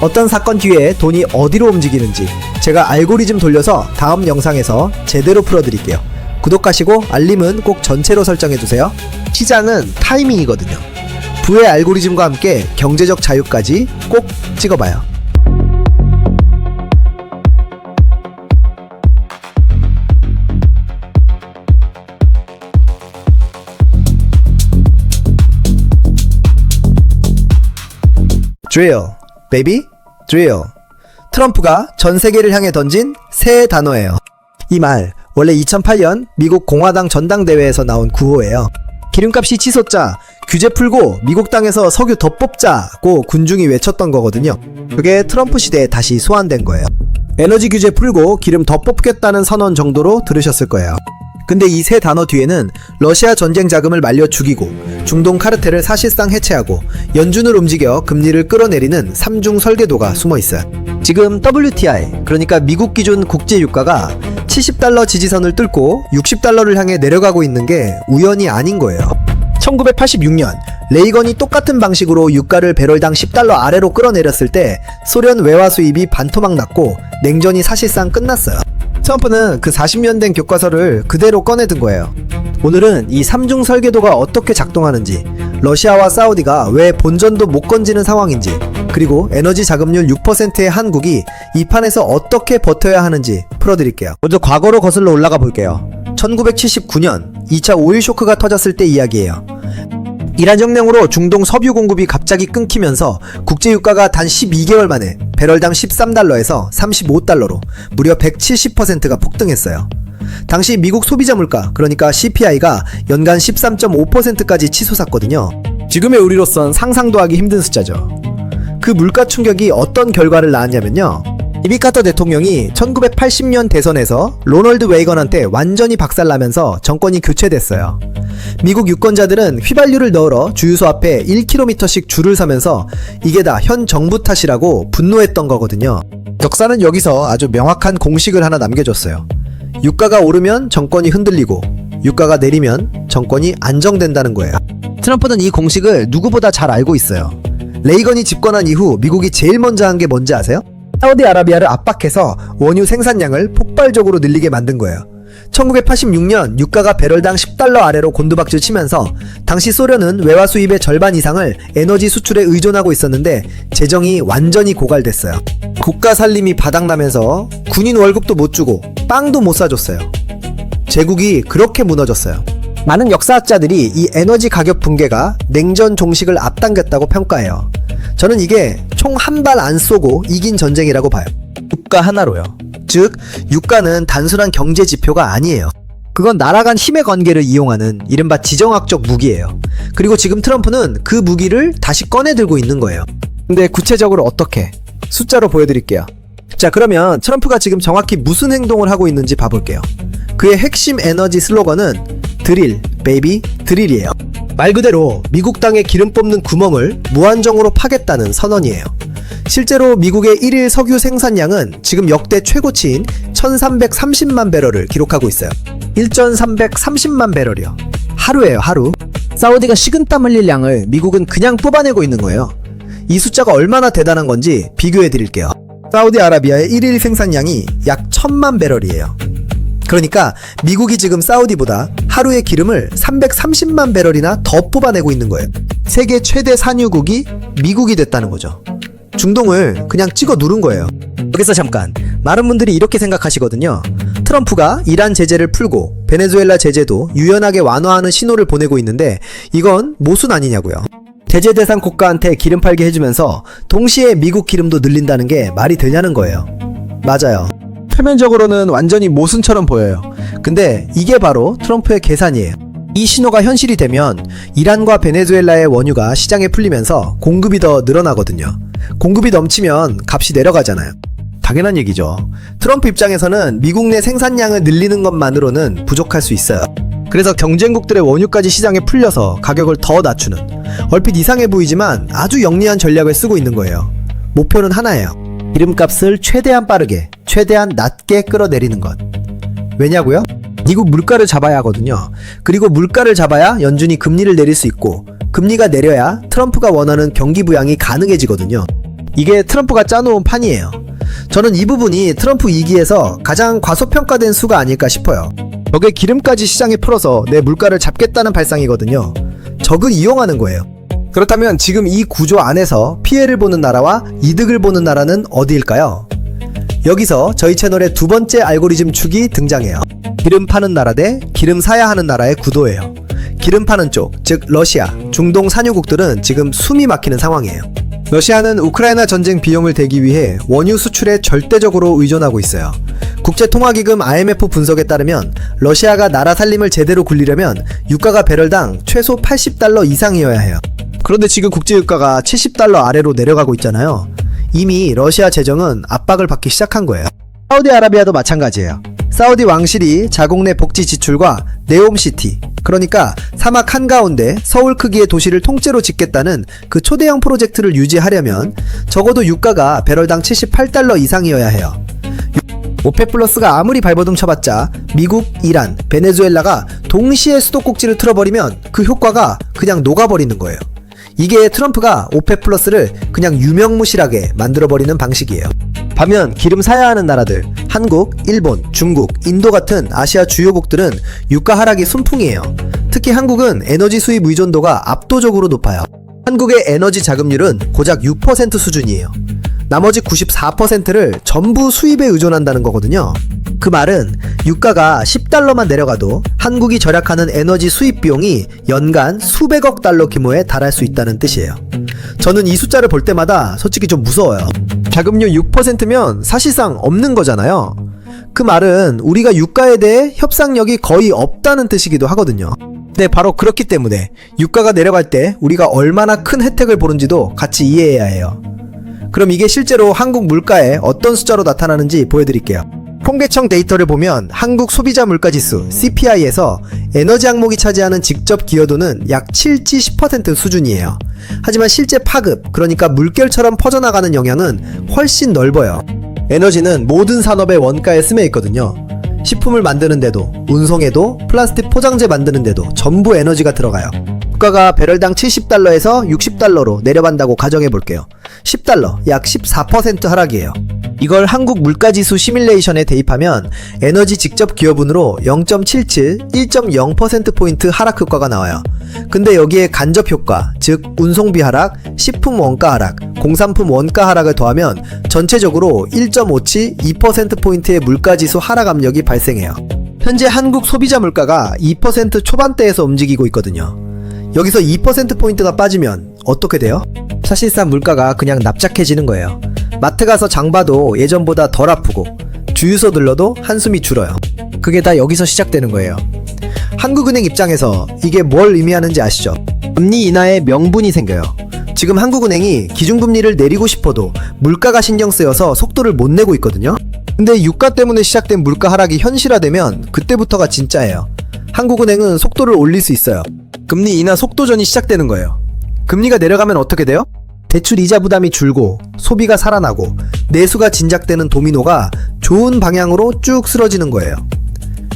어떤 사건 뒤에 돈이 어디로 움직이는지 제가 알고리즘 돌려서 다음 영상에서 제대로 풀어드릴게요. 구독하시고 알림은 꼭 전체로 설정해주세요. 시장은 타이밍이거든요. 부의 알고리즘과 함께 경제적 자유까지 꼭 찍어봐요. drill, baby, drill. 트럼프가 전 세계를 향해 던진 새 단어예요. 이 말 원래 2008년 미국 공화당 전당대회에서 나온 구호예요. 기름값이 치솟자 규제 풀고 미국 땅에서 석유 더 뽑자고 군중이 외쳤던 거거든요. 그게 트럼프 시대에 다시 소환된 거예요. 에너지 규제 풀고 기름 더 뽑겠다는 선언 정도로 들으셨을 거예요. 근데 이 세 단어 뒤에는 러시아 전쟁 자금을 말려 죽이고 중동 카르텔을 사실상 해체하고 연준을 움직여 금리를 끌어내리는 3중 설계도가 숨어 있어요. 지금 WTI, 그러니까 미국 기준 국제 유가가 70달러 지지선을 뚫고 60달러를 향해 내려가고 있는 게 우연이 아닌 거예요. 1986년 레이건이 똑같은 방식으로 유가를 배럴당 10달러 아래로 끌어내렸을 때 소련 외화 수입이 반토막 났고 냉전이 사실상 끝났어요. 트럼프는 그 40년 된 교과서를 그대로 꺼내든 거예요. 오늘은 이 3중 설계도가 어떻게 작동하는지, 러시아와 사우디가 왜 본전도 못 건지는 상황인지, 그리고 에너지 자금률 6%의 한국이 이 판에서 어떻게 버텨야 하는지 풀어드릴게요. 먼저 과거로 거슬러 올라가 볼게요. 1979년 2차 오일 쇼크가 터졌을 때 이야기예요. 이란 혁명으로 중동 석유 공급이 갑자기 끊기면서 국제 유가가 단 12개월 만에 배럴당 13달러에서 35달러로 무려 170%가 폭등했어요. 당시 미국 소비자 물가, 그러니까 CPI가 연간 13.5%까지 치솟았거든요. 지금의 우리로선 상상도 하기 힘든 숫자죠. 그 물가 충격이 어떤 결과를 낳았냐면요. 지미 카터 대통령이 1980년 대선에서 로널드 레이건한테 완전히 박살나면서 정권이 교체됐어요. 미국 유권자들은 휘발유를 넣으러 주유소 앞에 1km씩 줄을 서면서 이게 다 현 정부 탓이라고 분노했던 거거든요. 역사는 여기서 아주 명확한 공식을 하나 남겨줬어요. 유가가 오르면 정권이 흔들리고 유가가 내리면 정권이 안정된다는 거예요. 트럼프는 이 공식을 누구보다 잘 알고 있어요. 레이건이 집권한 이후 미국이 제일 먼저 한 게 뭔지 아세요? 사우디아라비아를 압박해서 원유 생산량을 폭발적으로 늘리게 만든 거예요. 1986년 유가가 배럴당 10달러 아래로 곤두박질 치면서 당시 소련은 외화 수입의 절반 이상을 에너지 수출에 의존하고 있었는데 재정이 완전히 고갈됐어요. 국가 살림이 바닥나면서 군인 월급도 못 주고 빵도 못 사줬어요. 제국이 그렇게 무너졌어요. 많은 역사학자들이 이 에너지 가격 붕괴가 냉전 종식을 앞당겼다고 평가해요. 저는 이게 총 한 발 안 쏘고 이긴 전쟁이라고 봐요. 유가 하나로요. 즉, 유가는 단순한 경제 지표가 아니에요. 그건 나라 간 힘의 관계를 이용하는 이른바 지정학적 무기예요. 그리고 지금 트럼프는 그 무기를 다시 꺼내 들고 있는 거예요. 근데 구체적으로 어떻게? 숫자로 보여드릴게요. 자, 그러면 트럼프가 지금 정확히 무슨 행동을 하고 있는지 봐볼게요. 그의 핵심 에너지 슬로건은 드릴, 베이비, 드릴이에요. 말 그대로 미국 땅에 기름 뽑는 구멍을 무한정으로 파겠다는 선언이에요. 실제로 미국의 1일 석유 생산량은 지금 역대 최고치인 1330만 배럴을 기록하고 있어요. 1330만 배럴이요. 하루예요, 하루. 사우디가 식은땀 흘릴 양을 미국은 그냥 뽑아내고 있는 거예요. 이 숫자가 얼마나 대단한 건지 비교해 드릴게요. 사우디아라비아의 1일 생산량이 약 1000만 배럴이에요. 그러니까 미국이 지금 사우디보다 하루의 기름을 330만 배럴이나 더 뽑아내고 있는 거예요. 세계 최대 산유국이 미국이 됐다는 거죠. 중동을 그냥 찍어 누른 거예요. 여기서 잠깐, 많은 분들이 이렇게 생각하시거든요. 트럼프가 이란 제재를 풀고 베네수엘라 제재도 유연하게 완화하는 신호를 보내고 있는데 이건 모순 아니냐고요. 제재 대상 국가한테 기름 팔게 해주면서 동시에 미국 기름도 늘린다는 게 말이 되냐는 거예요. 맞아요. 표면적으로는 완전히 모순처럼 보여요. 근데 이게 바로 트럼프의 계산이에요. 이 신호가 현실이 되면 이란과 베네수엘라의 원유가 시장에 풀리면서 공급이 더 늘어나거든요. 공급이 넘치면 값이 내려가잖아요. 당연한 얘기죠. 트럼프 입장에서는 미국 내 생산량을 늘리는 것만으로는 부족할 수 있어요. 그래서 경쟁국들의 원유까지 시장에 풀려서 가격을 더 낮추는, 얼핏 이상해 보이지만 아주 영리한 전략을 쓰고 있는 거예요. 목표는 하나예요. 기름값을 최대한 빠르게, 최대한 낮게 끌어내리는 것. 왜냐고요? 미국 물가를 잡아야 하거든요. 그리고 물가를 잡아야 연준이 금리를 내릴 수 있고, 금리가 내려야 트럼프가 원하는 경기 부양이 가능해지거든요. 이게 트럼프가 짜놓은 판이에요. 저는 이 부분이 트럼프 2기에서 가장 과소평가된 수가 아닐까 싶어요. 적의 기름까지 시장에 풀어서 내 물가를 잡겠다는 발상이거든요. 적을 이용하는 거예요. 그렇다면 지금 이 구조 안에서 피해를 보는 나라와 이득을 보는 나라는 어디일까요? 여기서 저희 채널의 두 번째 알고리즘 축이 등장해요. 기름 파는 나라 대 기름 사야 하는 나라의 구도예요. 기름 파는 쪽, 즉 러시아, 중동 산유국들은 지금 숨이 막히는 상황이에요. 러시아는 우크라이나 전쟁 비용을 대기 위해 원유 수출에 절대적으로 의존하고 있어요. 국제통화기금 IMF 분석에 따르면 러시아가 나라 살림을 제대로 굴리려면 유가가 배럴당 최소 80달러 이상이어야 해요. 그런데 지금 국제유가가 70달러 아래로 내려가고 있잖아요. 이미 러시아 재정은 압박을 받기 시작한 거예요. 사우디아라비아도 마찬가지예요. 사우디 왕실이 자국 내 복지 지출과 네옴시티, 그러니까 사막 한가운데 서울 크기의 도시를 통째로 짓겠다는 그 초대형 프로젝트를 유지하려면 적어도 유가가 배럴당 78달러 이상이어야 해요. 오펙 플러스가 아무리 발버둥 쳐봤자 미국, 이란, 베네수엘라가 동시에 수도꼭지를 틀어버리면 그 효과가 그냥 녹아버리는 거예요. 이게 트럼프가 오펙 플러스를 그냥 유명무실하게 만들어버리는 방식이에요. 반면 기름 사야 하는 나라들, 한국, 일본, 중국, 인도 같은 아시아 주요국들은 유가 하락이 순풍이에요. 특히 한국은 에너지 수입 의존도가 압도적으로 높아요. 한국의 에너지 자급률은 고작 6% 수준이에요. 나머지 94%를 전부 수입에 의존한다는 거거든요. 그 말은 유가가 10달러만 내려가도 한국이 절약하는 에너지 수입 비용이 연간 수백억 달러 규모에 달할 수 있다는 뜻이에요. 저는 이 숫자를 볼 때마다 솔직히 좀 무서워요. 자금료 6%면 사실상 없는 거잖아요. 그 말은 우리가 유가에 대해 협상력이 거의 없다는 뜻이기도 하거든요. 네, 바로 그렇기 때문에 유가가 내려갈 때 우리가 얼마나 큰 혜택을 보는지도 같이 이해해야 해요. 그럼 이게 실제로 한국 물가에 어떤 숫자로 나타나는지 보여드릴게요. 통계청 데이터를 보면 한국 소비자 물가지수 CPI에서 에너지 항목이 차지하는 직접 기여도는 약 7-10% 수준이에요. 하지만 실제 파급, 그러니까 물결처럼 퍼져나가는 영향은 훨씬 넓어요. 에너지는 모든 산업의 원가에 스며 있거든요. 식품을 만드는데도, 운송에도, 플라스틱 포장재 만드는데도 전부 에너지가 들어가요. 유가가 배럴당 70달러에서 60달러로 내려간다고 가정해볼게요. 10달러, 약 14% 하락이에요. 이걸 한국 물가지수 시뮬레이션에 대입하면 에너지 직접 기여분으로 0.77, 1.0%포인트 하락 효과가 나와요. 근데 여기에 간접 효과, 즉 운송비 하락, 식품 원가 하락, 공산품 원가 하락을 더하면 전체적으로 1.57, 2%포인트의 물가지수 하락 압력이 발생해요. 현재 한국 소비자 물가가 2% 초반대에서 움직이고 있거든요. 여기서 2%포인트가 빠지면 어떻게 돼요? 사실상 물가가 그냥 납작해지는 거예요. 마트 가서 장 봐도 예전보다 덜 아프고 주유소 들러도 한숨이 줄어요. 그게 다 여기서 시작되는 거예요. 한국은행 입장에서 이게 뭘 의미하는지 아시죠? 금리 인하의 명분이 생겨요. 지금 한국은행이 기준금리를 내리고 싶어도 물가가 신경 쓰여서 속도를 못 내고 있거든요. 근데 유가 때문에 시작된 물가 하락이 현실화되면 그때부터가 진짜예요. 한국은행은 속도를 올릴 수 있어요. 금리 인하 속도전이 시작되는 거예요. 금리가 내려가면 어떻게 돼요? 대출 이자 부담이 줄고 소비가 살아나고 내수가 진작되는 도미노가 좋은 방향으로 쭉 쓰러지는 거예요.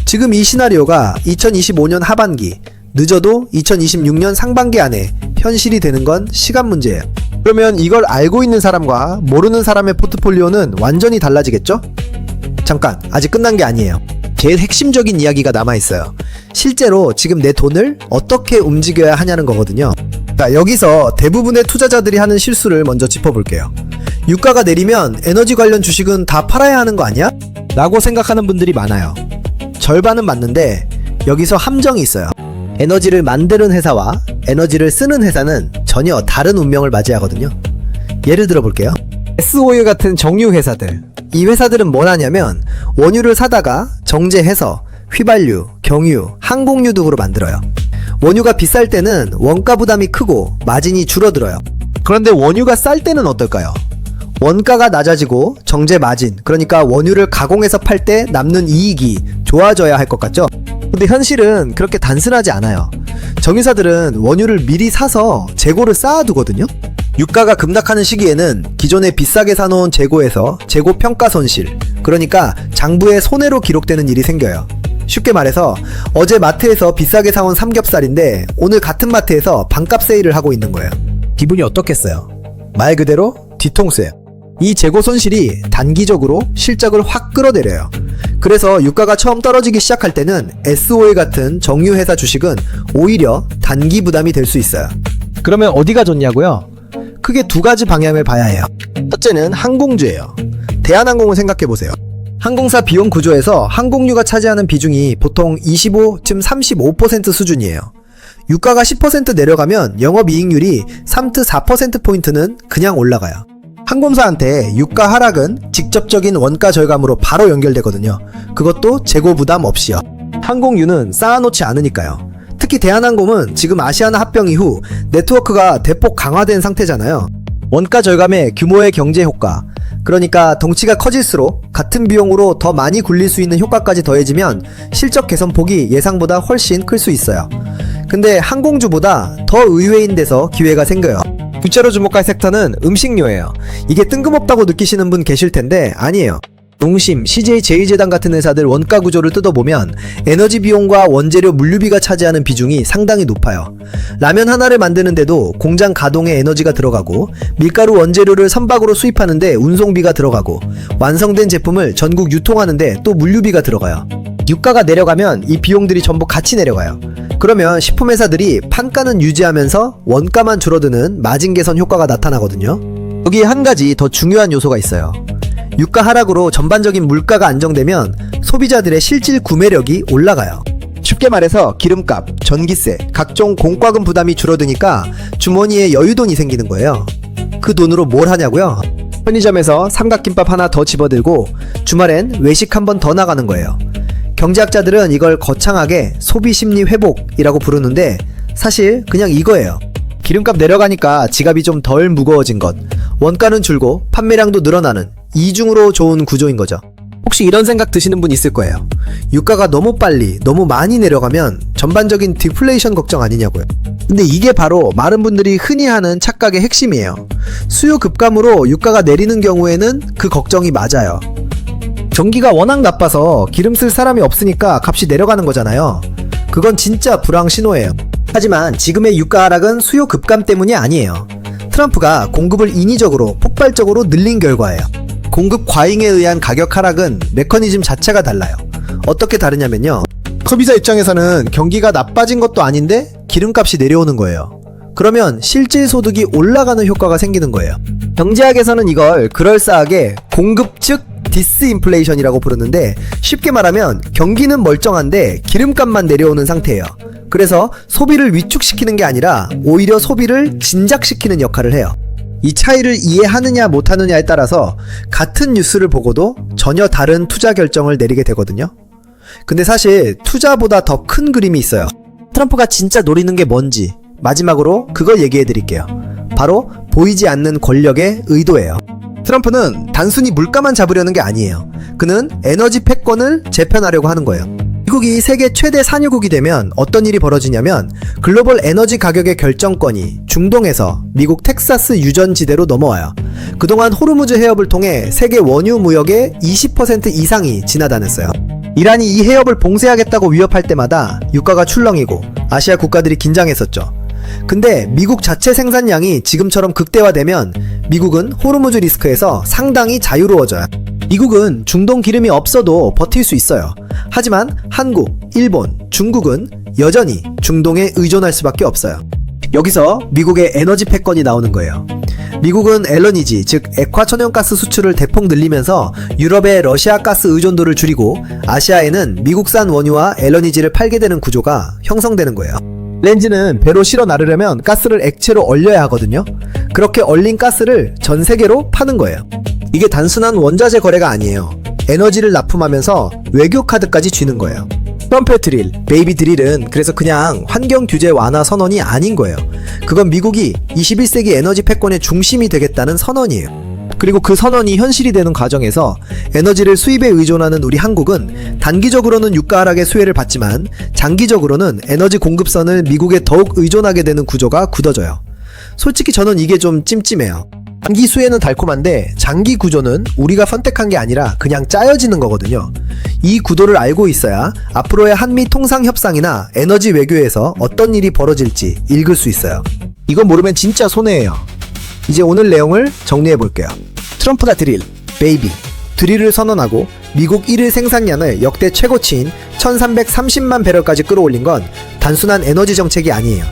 지금 이 시나리오가 2025년 하반기, 늦어도 2026년 상반기 안에 현실이 되는 건 시간 문제예요. 그러면 이걸 알고 있는 사람과 모르는 사람의 포트폴리오는 완전히 달라지겠죠? 잠깐, 아직 끝난 게 아니에요. 제일 핵심적인 이야기가 남아있어요. 실제로 지금 내 돈을 어떻게 움직여야 하냐는 거거든요. 자, 여기서 대부분의 투자자들이 하는 실수를 먼저 짚어볼게요. 유가가 내리면 에너지 관련 주식은 다 팔아야 하는 거 아니야? 라고 생각하는 분들이 많아요. 절반은 맞는데 여기서 함정이 있어요. 에너지를 만드는 회사와 에너지를 쓰는 회사는 전혀 다른 운명을 맞이하거든요. 예를 들어 볼게요. S-오일 같은 정유 회사들. 이 회사들은 뭘 하냐면 원유를 사다가 정제해서 휘발유, 경유, 항공유 등으로 만들어요. 원유가 비쌀 때는 원가 부담이 크고 마진이 줄어들어요. 그런데 원유가 쌀 때는 어떨까요? 원가가 낮아지고 정제 마진, 그러니까 원유를 가공해서 팔 때 남는 이익이 좋아져야 할 것 같죠? 근데 현실은 그렇게 단순하지 않아요. 정유사들은 원유를 미리 사서 재고를 쌓아두거든요. 유가가 급락하는 시기에는 기존에 비싸게 사놓은 재고에서 재고 평가 손실, 그러니까 장부에 손해로 기록되는 일이 생겨요. 쉽게 말해서 어제 마트에서 비싸게 사온 삼겹살인데 오늘 같은 마트에서 반값 세일을 하고 있는 거예요. 기분이 어떻겠어요? 말 그대로 뒤통수예요. 이 재고 손실이 단기적으로 실적을 확 끌어내려요. 그래서 유가가 처음 떨어지기 시작할 때는 S-오일 같은 정유회사 주식은 오히려 단기 부담이 될 수 있어요. 그러면 어디가 좋냐고요? 크게 두 가지 방향을 봐야 해요. 첫째는 항공주예요. 대한항공을 생각해보세요. 항공사 비용 구조에서 항공유가 차지하는 비중이 보통 25-35% 수준이에요. 유가가 10% 내려가면 영업이익률이 3-4%포인트는 그냥 올라가요. 항공사한테 유가 하락은 직접적인 원가 절감으로 바로 연결되거든요. 그것도 재고 부담 없이요. 항공유는 쌓아놓지 않으니까요. 특히 대한항공은 지금 아시아나 합병 이후 네트워크가 대폭 강화된 상태잖아요. 원가 절감의 규모의 경제 효과, 그러니까 덩치가 커질수록 같은 비용으로 더 많이 굴릴 수 있는 효과까지 더해지면 실적 개선폭이 예상보다 훨씬 클 수 있어요. 근데 항공주보다 더 의외인 데서 기회가 생겨요. 둘째로 주목할 섹터는 음식료예요. 이게 뜬금없다고 느끼시는 분 계실 텐데 아니에요. 농심, CJ 제일제당 같은 회사들 원가 구조를 뜯어보면 에너지 비용과 원재료 물류비가 차지하는 비중이 상당히 높아요. 라면 하나를 만드는데도 공장 가동에 에너지가 들어가고 밀가루 원재료를 선박으로 수입하는데 운송비가 들어가고 완성된 제품을 전국 유통하는데 또 물류비가 들어가요. 유가가 내려가면 이 비용들이 전부 같이 내려가요. 그러면 식품회사들이 판가는 유지하면서 원가만 줄어드는 마진 개선 효과가 나타나거든요. 여기에 한 가지 더 중요한 요소가 있어요. 유가 하락으로 전반적인 물가가 안정되면 소비자들의 실질 구매력이 올라가요. 쉽게 말해서 기름값, 전기세, 각종 공과금 부담이 줄어드니까 주머니에 여유돈이 생기는 거예요. 그 돈으로 뭘 하냐고요? 편의점에서 삼각김밥 하나 더 집어들고 주말엔 외식 한 번 더 나가는 거예요. 경제학자들은 이걸 거창하게 소비심리 회복이라고 부르는데 사실 그냥 이거예요. 기름값 내려가니까 지갑이 좀 덜 무거워진 것, 원가는 줄고 판매량도 늘어나는 이중으로 좋은 구조인 거죠. 혹시 이런 생각 드시는 분 있을 거예요. 유가가 너무 빨리, 너무 많이 내려가면 전반적인 디플레이션 걱정 아니냐고요. 근데 이게 바로 많은 분들이 흔히 하는 착각의 핵심이에요. 수요 급감으로 유가가 내리는 경우에는 그 걱정이 맞아요. 경기가 워낙 나빠서 기름 쓸 사람이 없으니까 값이 내려가는 거잖아요. 그건 진짜 불황 신호예요. 하지만 지금의 유가 하락은 수요 급감 때문이 아니에요. 트럼프가 공급을 인위적으로 폭발적으로 늘린 결과예요. 공급 과잉에 의한 가격 하락은 메커니즘 자체가 달라요. 어떻게 다르냐면요. 소비자 입장에서는 경기가 나빠진 것도 아닌데 기름값이 내려오는 거예요. 그러면 실질 소득이 올라가는 효과가 생기는 거예요. 경제학에서는 이걸 그럴싸하게 공급 측 디스인플레이션이라고 부르는데 쉽게 말하면 경기는 멀쩡한데 기름값만 내려오는 상태예요. 그래서 소비를 위축시키는 게 아니라 오히려 소비를 진작시키는 역할을 해요. 이 차이를 이해하느냐 못하느냐에 따라서 같은 뉴스를 보고도 전혀 다른 투자 결정을 내리게 되거든요. 근데 사실 투자보다 더 큰 그림이 있어요. 트럼프가 진짜 노리는 게 뭔지 마지막으로 그걸 얘기해 드릴게요. 바로 보이지 않는 권력의 의도예요. 트럼프는 단순히 물가만 잡으려는 게 아니에요. 그는 에너지 패권을 재편하려고 하는 거예요. 미국이 세계 최대 산유국이 되면 어떤 일이 벌어지냐면 글로벌 에너지 가격의 결정권이 중동에서 미국 텍사스 유전지대로 넘어와요. 그동안 호르무즈 해협을 통해 세계 원유 무역의 20% 이상이 지나다녔어요. 이란이 이 해협을 봉쇄하겠다고 위협할 때마다 유가가 출렁이고 아시아 국가들이 긴장했었죠. 근데 미국 자체 생산량이 지금처럼 극대화되면 미국은 호르무즈 리스크에서 상당히 자유로워져요. 미국은 중동 기름이 없어도 버틸 수 있어요. 하지만 한국, 일본, 중국은 여전히 중동에 의존할 수밖에 없어요. 여기서 미국의 에너지 패권이 나오는 거예요. 미국은 LNG, 즉 액화천연가스 수출을 대폭 늘리면서 유럽의 러시아 가스 의존도를 줄이고 아시아에는 미국산 원유와 LNG를 팔게 되는 구조가 형성되는 거예요. 렌즈는 배로 실어 나르려면 가스를 액체로 얼려야 하거든요. 그렇게 얼린 가스를 전 세계로 파는 거예요. 이게 단순한 원자재 거래가 아니에요. 에너지를 납품하면서 외교 카드까지 쥐는 거예요. 트럼프의 드릴, 베이비 드릴은 그래서 그냥 환경 규제 완화 선언이 아닌 거예요. 그건 미국이 21세기 에너지 패권의 중심이 되겠다는 선언이에요. 그리고 그 선언이 현실이 되는 과정에서 에너지를 수입에 의존하는 우리 한국은 단기적으로는 유가 하락의 수혜를 받지만 장기적으로는 에너지 공급선을 미국에 더욱 의존하게 되는 구조가 굳어져요. 솔직히 저는 이게 좀 찜찜해요. 단기 수혜는 달콤한데 장기 구조는 우리가 선택한 게 아니라 그냥 짜여지는 거거든요. 이 구도를 알고 있어야 앞으로의 한미 통상 협상이나 에너지 외교에서 어떤 일이 벌어질지 읽을 수 있어요. 이건 모르면 진짜 손해예요. 이제 오늘 내용을 정리해 볼게요. 트럼프가 드릴, 베이비, 드릴을 선언하고 미국 1일 생산량을 역대 최고치인 1330만 배럴까지 끌어올린 건 단순한 에너지 정책이 아니에요.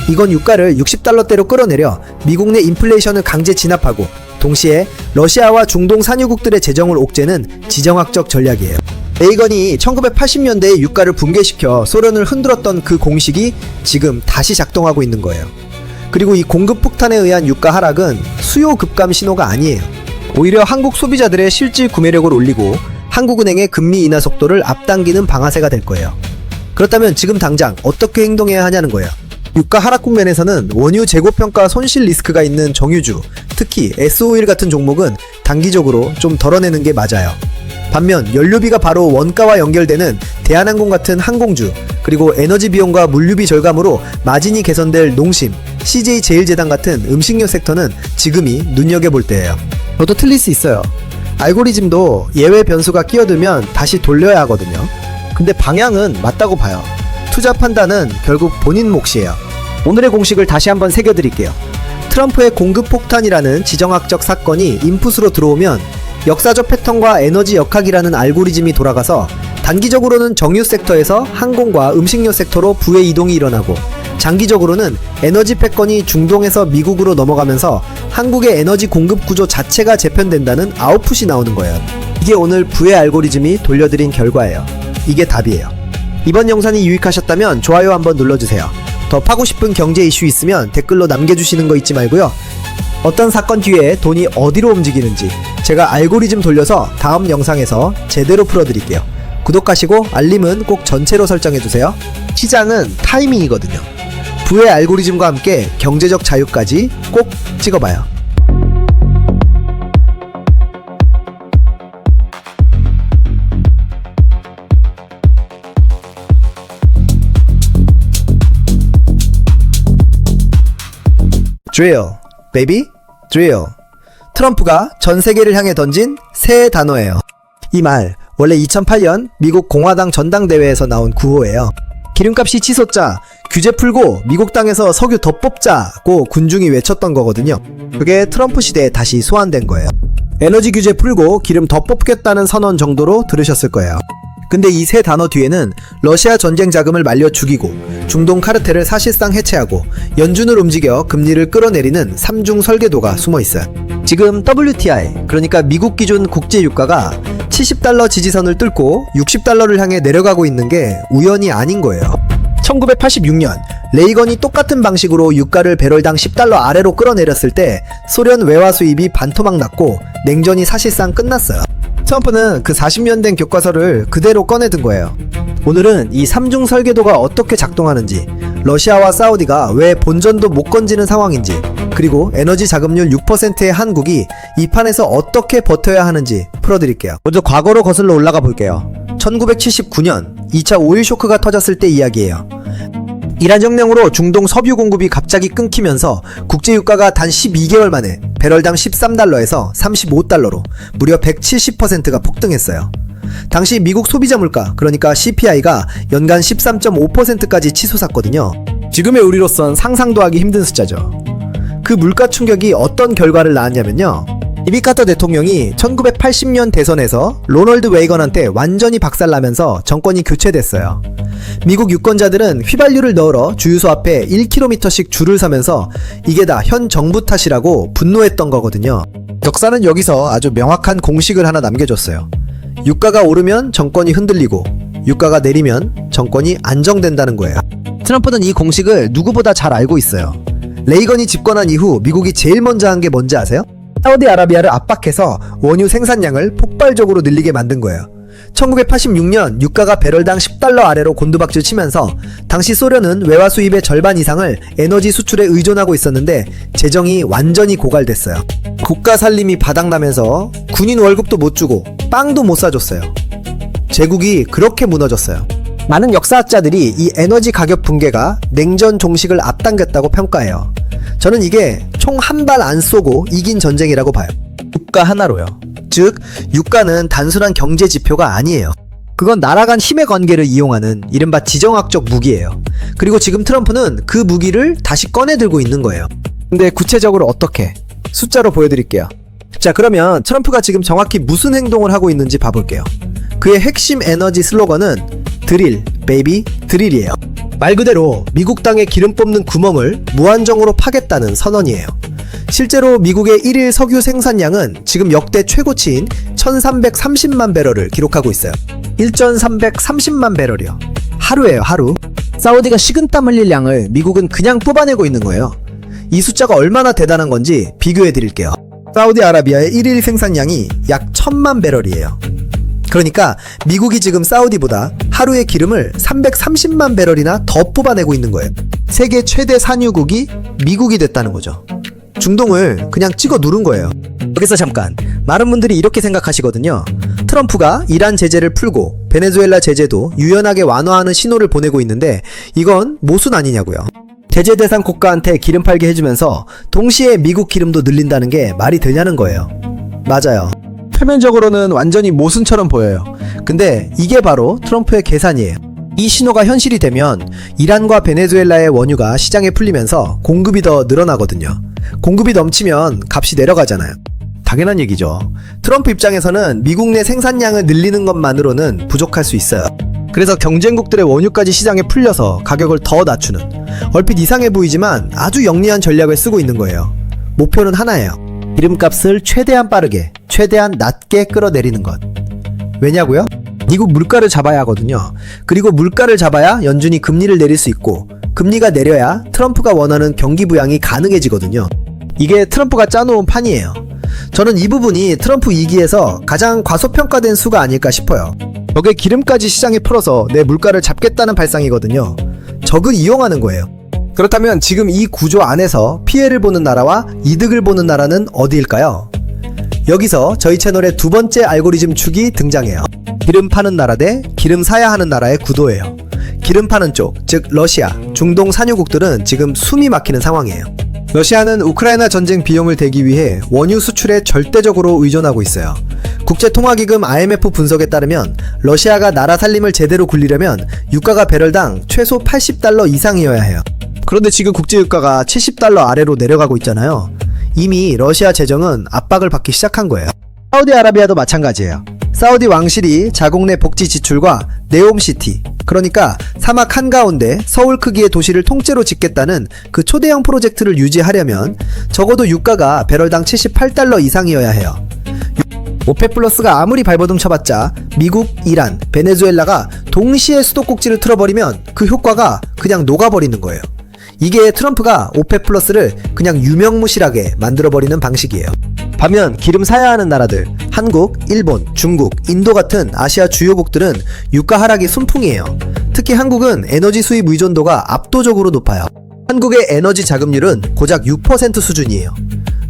이건 유가를 60달러대로 끌어내려 미국 내 인플레이션을 강제 진압하고 동시에 러시아와 중동 산유국들의 재정을 옥죄는 지정학적 전략이에요. 레이건이 1980년대에 유가를 붕괴시켜 소련을 흔들었던 그 공식이 지금 다시 작동하고 있는 거예요. 그리고 이 공급 폭탄에 의한 유가 하락은 수요 급감 신호가 아니에요. 오히려 한국 소비자들의 실질 구매력을 올리고 한국은행의 금리 인하 속도를 앞당기는 방아쇠가 될 거예요. 그렇다면 지금 당장 어떻게 행동해야 하냐는 거예요. 유가 하락 국면에서는 원유 재고평가 손실 리스크가 있는 정유주, 특히 S오일 같은 종목은 단기적으로 좀 덜어내는 게 맞아요. 반면 연료비가 바로 원가와 연결되는 대한항공 같은 항공주, 그리고 에너지 비용과 물류비 절감으로 마진이 개선될 농심, CJ제일제당 같은 음식료 섹터는 지금이 눈여겨볼 때예요. 저도 틀릴 수 있어요. 알고리즘도 예외 변수가 끼어들면 다시 돌려야 하거든요. 근데 방향은 맞다고 봐요. 투자 판단은 결국 본인 몫이에요. 오늘의 공식을 다시 한번 새겨드릴게요. 트럼프의 공급 폭탄이라는 지정학적 사건이 인풋으로 들어오면 역사적 패턴과 에너지 역학이라는 알고리즘이 돌아가서 단기적으로는 정유 섹터에서 항공과 음식료 섹터로 부의 이동이 일어나고 장기적으로는 에너지 패권이 중동에서 미국으로 넘어가면서 한국의 에너지 공급 구조 자체가 재편된다는 아웃풋이 나오는 거예요. 이게 오늘 부의 알고리즘이 돌려드린 결과예요. 이게 답이에요. 이번 영상이 유익하셨다면 좋아요 한번 눌러주세요. 더 파고 싶은 경제 이슈 있으면 댓글로 남겨주시는 거 잊지 말고요. 어떤 사건 뒤에 돈이 어디로 움직이는지 제가 알고리즘 돌려서 다음 영상에서 제대로 풀어드릴게요. 구독하시고 알림은 꼭 전체로 설정해주세요. 시장은 타이밍이거든요. 부의 알고리즘과 함께 경제적 자유까지 꼭 찍어봐요. drill, baby, drill. 트럼프가 전 세계를 향해 던진 새 단어예요. 이 말 원래 2008년 미국 공화당 전당대회에서 나온 구호예요. 기름값이 치솟자 규제 풀고 미국 땅에서 석유 더 뽑자고 군중이 외쳤던 거거든요. 그게 트럼프 시대에 다시 소환된 거예요. 에너지 규제 풀고 기름 더 뽑겠다는 선언 정도로 들으셨을 거예요. 근데 이 세 단어 뒤에는 러시아 전쟁 자금을 말려 죽이고 중동 카르텔을 사실상 해체하고 연준을 움직여 금리를 끌어내리는 삼중 설계도가 숨어 있어요. 지금 WTI, 그러니까 미국 기준 국제 유가가 70달러 지지선을 뚫고 60달러를 향해 내려가고 있는 게 우연이 아닌 거예요. 1986년 레이건이 똑같은 방식으로 유가를 배럴당 10달러 아래로 끌어내렸을 때 소련 외화 수입이 반토막 났고 냉전이 사실상 끝났어요. 트럼프는 그 40년 된 교과서를 그대로 꺼내든 거예요. 오늘은 이 삼중 설계도가 어떻게 작동하는지, 러시아와 사우디가 왜 본전도 못 건지는 상황인지, 그리고 에너지 자금률 6%의 한국이 이 판에서 어떻게 버텨야 하는지 풀어드릴게요. 먼저 과거로 거슬러 올라가 볼게요. 1979년 2차 오일 쇼크가 터졌을 때 이야기예요. 이란 혁명으로 중동 석유 공급이 갑자기 끊기면서 국제유가가 단 12개월 만에 배럴당 13달러에서 35달러로 무려 170%가 폭등했어요. 당시 미국 소비자 물가, 그러니까 CPI가 연간 13.5%까지 치솟았거든요. 지금의 우리로선 상상도 하기 힘든 숫자죠. 그 물가 충격이 어떤 결과를 낳았냐면요. 지미 카터 대통령이 1980년 대선에서 로널드 레이건한테 완전히 박살나면서 정권이 교체됐어요. 미국 유권자들은 휘발유를 넣으러 주유소 앞에 1km씩 줄을 서면서 이게 다 현 정부 탓이라고 분노했던 거거든요. 역사는 여기서 아주 명확한 공식을 하나 남겨줬어요. 유가가 오르면 정권이 흔들리고 유가가 내리면 정권이 안정된다는 거예요. 트럼프는 이 공식을 누구보다 잘 알고 있어요. 레이건이 집권한 이후 미국이 제일 먼저 한 게 뭔지 아세요? 사우디아라비아를 압박해서 원유 생산량을 폭발적으로 늘리게 만든 거예요. 1986년 유가가 배럴당 10달러 아래로 곤두박질 치면서 당시 소련은 외화 수입의 절반 이상을 에너지 수출에 의존하고 있었는데 재정이 완전히 고갈됐어요. 국가 살림이 바닥나면서 군인 월급도 못 주고 빵도 못 사줬어요. 제국이 그렇게 무너졌어요. 많은 역사학자들이 이 에너지 가격 붕괴가 냉전 종식을 앞당겼다고 평가해요. 저는 이게 총 한 발 안 쏘고 이긴 전쟁이라고 봐요. 유가 하나로요. 즉, 유가는 단순한 경제 지표가 아니에요. 그건 나라 간 힘의 관계를 이용하는 이른바 지정학적 무기예요. 그리고 지금 트럼프는 그 무기를 다시 꺼내 들고 있는 거예요. 근데 구체적으로 어떻게? 숫자로 보여드릴게요. 자, 그러면 트럼프가 지금 정확히 무슨 행동을 하고 있는지 봐볼게요. 그의 핵심 에너지 슬로건은 드릴, 베이비, 드릴이에요. 말 그대로 미국 땅에 기름 뽑는 구멍을 무한정으로 파겠다는 선언이에요. 실제로 미국의 1일 석유 생산량은 지금 역대 최고치인 1330만 배럴을 기록하고 있어요. 1330만 배럴이요. 하루예요, 하루. 사우디가 식은땀 흘릴 양을 미국은 그냥 뽑아내고 있는 거예요. 이 숫자가 얼마나 대단한 건지 비교해 드릴게요. 사우디아라비아의 1일 생산량이 약 1000만 배럴이에요. 그러니까 미국이 지금 사우디보다 하루에 기름을 330만 배럴이나 더 뽑아내고 있는 거예요. 세계 최대 산유국이 미국이 됐다는 거죠. 중동을 그냥 찍어 누른 거예요. 여기서 잠깐, 많은 분들이 이렇게 생각하시거든요. 트럼프가 이란 제재를 풀고 베네수엘라 제재도 유연하게 완화하는 신호를 보내고 있는데 이건 모순 아니냐고요. 제재 대상 국가한테 기름 팔게 해주면서 동시에 미국 기름도 늘린다는 게 말이 되냐는 거예요. 맞아요. 표면적으로는 완전히 모순처럼 보여요. 근데 이게 바로 트럼프의 계산이에요. 이 신호가 현실이 되면 이란과 베네수엘라의 원유가 시장에 풀리면서 공급이 더 늘어나거든요. 공급이 넘치면 값이 내려가잖아요. 당연한 얘기죠. 트럼프 입장에서는 미국 내 생산량을 늘리는 것만으로는 부족할 수 있어요. 그래서 경쟁국들의 원유까지 시장에 풀려서 가격을 더 낮추는, 얼핏 이상해 보이지만 아주 영리한 전략을 쓰고 있는 거예요. 목표는 하나예요. 기름값을 최대한 빠르게 최대한 낮게 끌어내리는 것. 왜냐고요? 미국 물가를 잡아야 하거든요. 그리고 물가를 잡아야 연준이 금리를 내릴 수 있고, 금리가 내려야 트럼프가 원하는 경기 부양이 가능해지거든요. 이게 트럼프가 짜놓은 판이에요. 저는 이 부분이 트럼프 2기에서 가장 과소평가된 수가 아닐까 싶어요. 벽에 기름까지 시장에 풀어서 내 물가를 잡겠다는 발상이거든요. 적을 이용하는 거예요. 그렇다면 지금 이 구조 안에서 피해를 보는 나라와 이득을 보는 나라는 어디일까요? 여기서 저희 채널의 두 번째 알고리즘 축이 등장해요. 기름 파는 나라 대 기름 사야 하는 나라의 구도예요. 기름 파는 쪽, 즉 러시아, 중동 산유국들은 지금 숨이 막히는 상황이에요. 러시아는 우크라이나 전쟁 비용을 대기 위해 원유 수출에 절대적으로 의존하고 있어요. 국제통화기금 IMF 분석에 따르면 러시아가 나라 살림을 제대로 굴리려면 유가가 배럴당 최소 80달러 이상이어야 해요. 그런데 지금 국제유가가 70달러 아래로 내려가고 있잖아요. 이미 러시아 재정은 압박을 받기 시작한 거예요. 사우디아라비아도 마찬가지예요. 사우디 왕실이 자국 내 복지 지출과 네옴시티, 그러니까 사막 한가운데 서울 크기의 도시를 통째로 짓겠다는 그 초대형 프로젝트를 유지하려면 적어도 유가가 배럴당 78달러 이상이어야 해요. 오펙 플러스가 아무리 발버둥 쳐봤자 미국, 이란, 베네수엘라가 동시에 수도꼭지를 틀어버리면 그 효과가 그냥 녹아버리는 거예요. 이게 트럼프가 오펙 플러스를 그냥 유명무실하게 만들어버리는 방식이에요. 반면 기름 사야 하는 나라들, 한국, 일본, 중국, 인도 같은 아시아 주요국들은 유가 하락이 순풍이에요. 특히 한국은 에너지 수입 의존도가 압도적으로 높아요. 한국의 에너지 자금률은 고작 6% 수준이에요.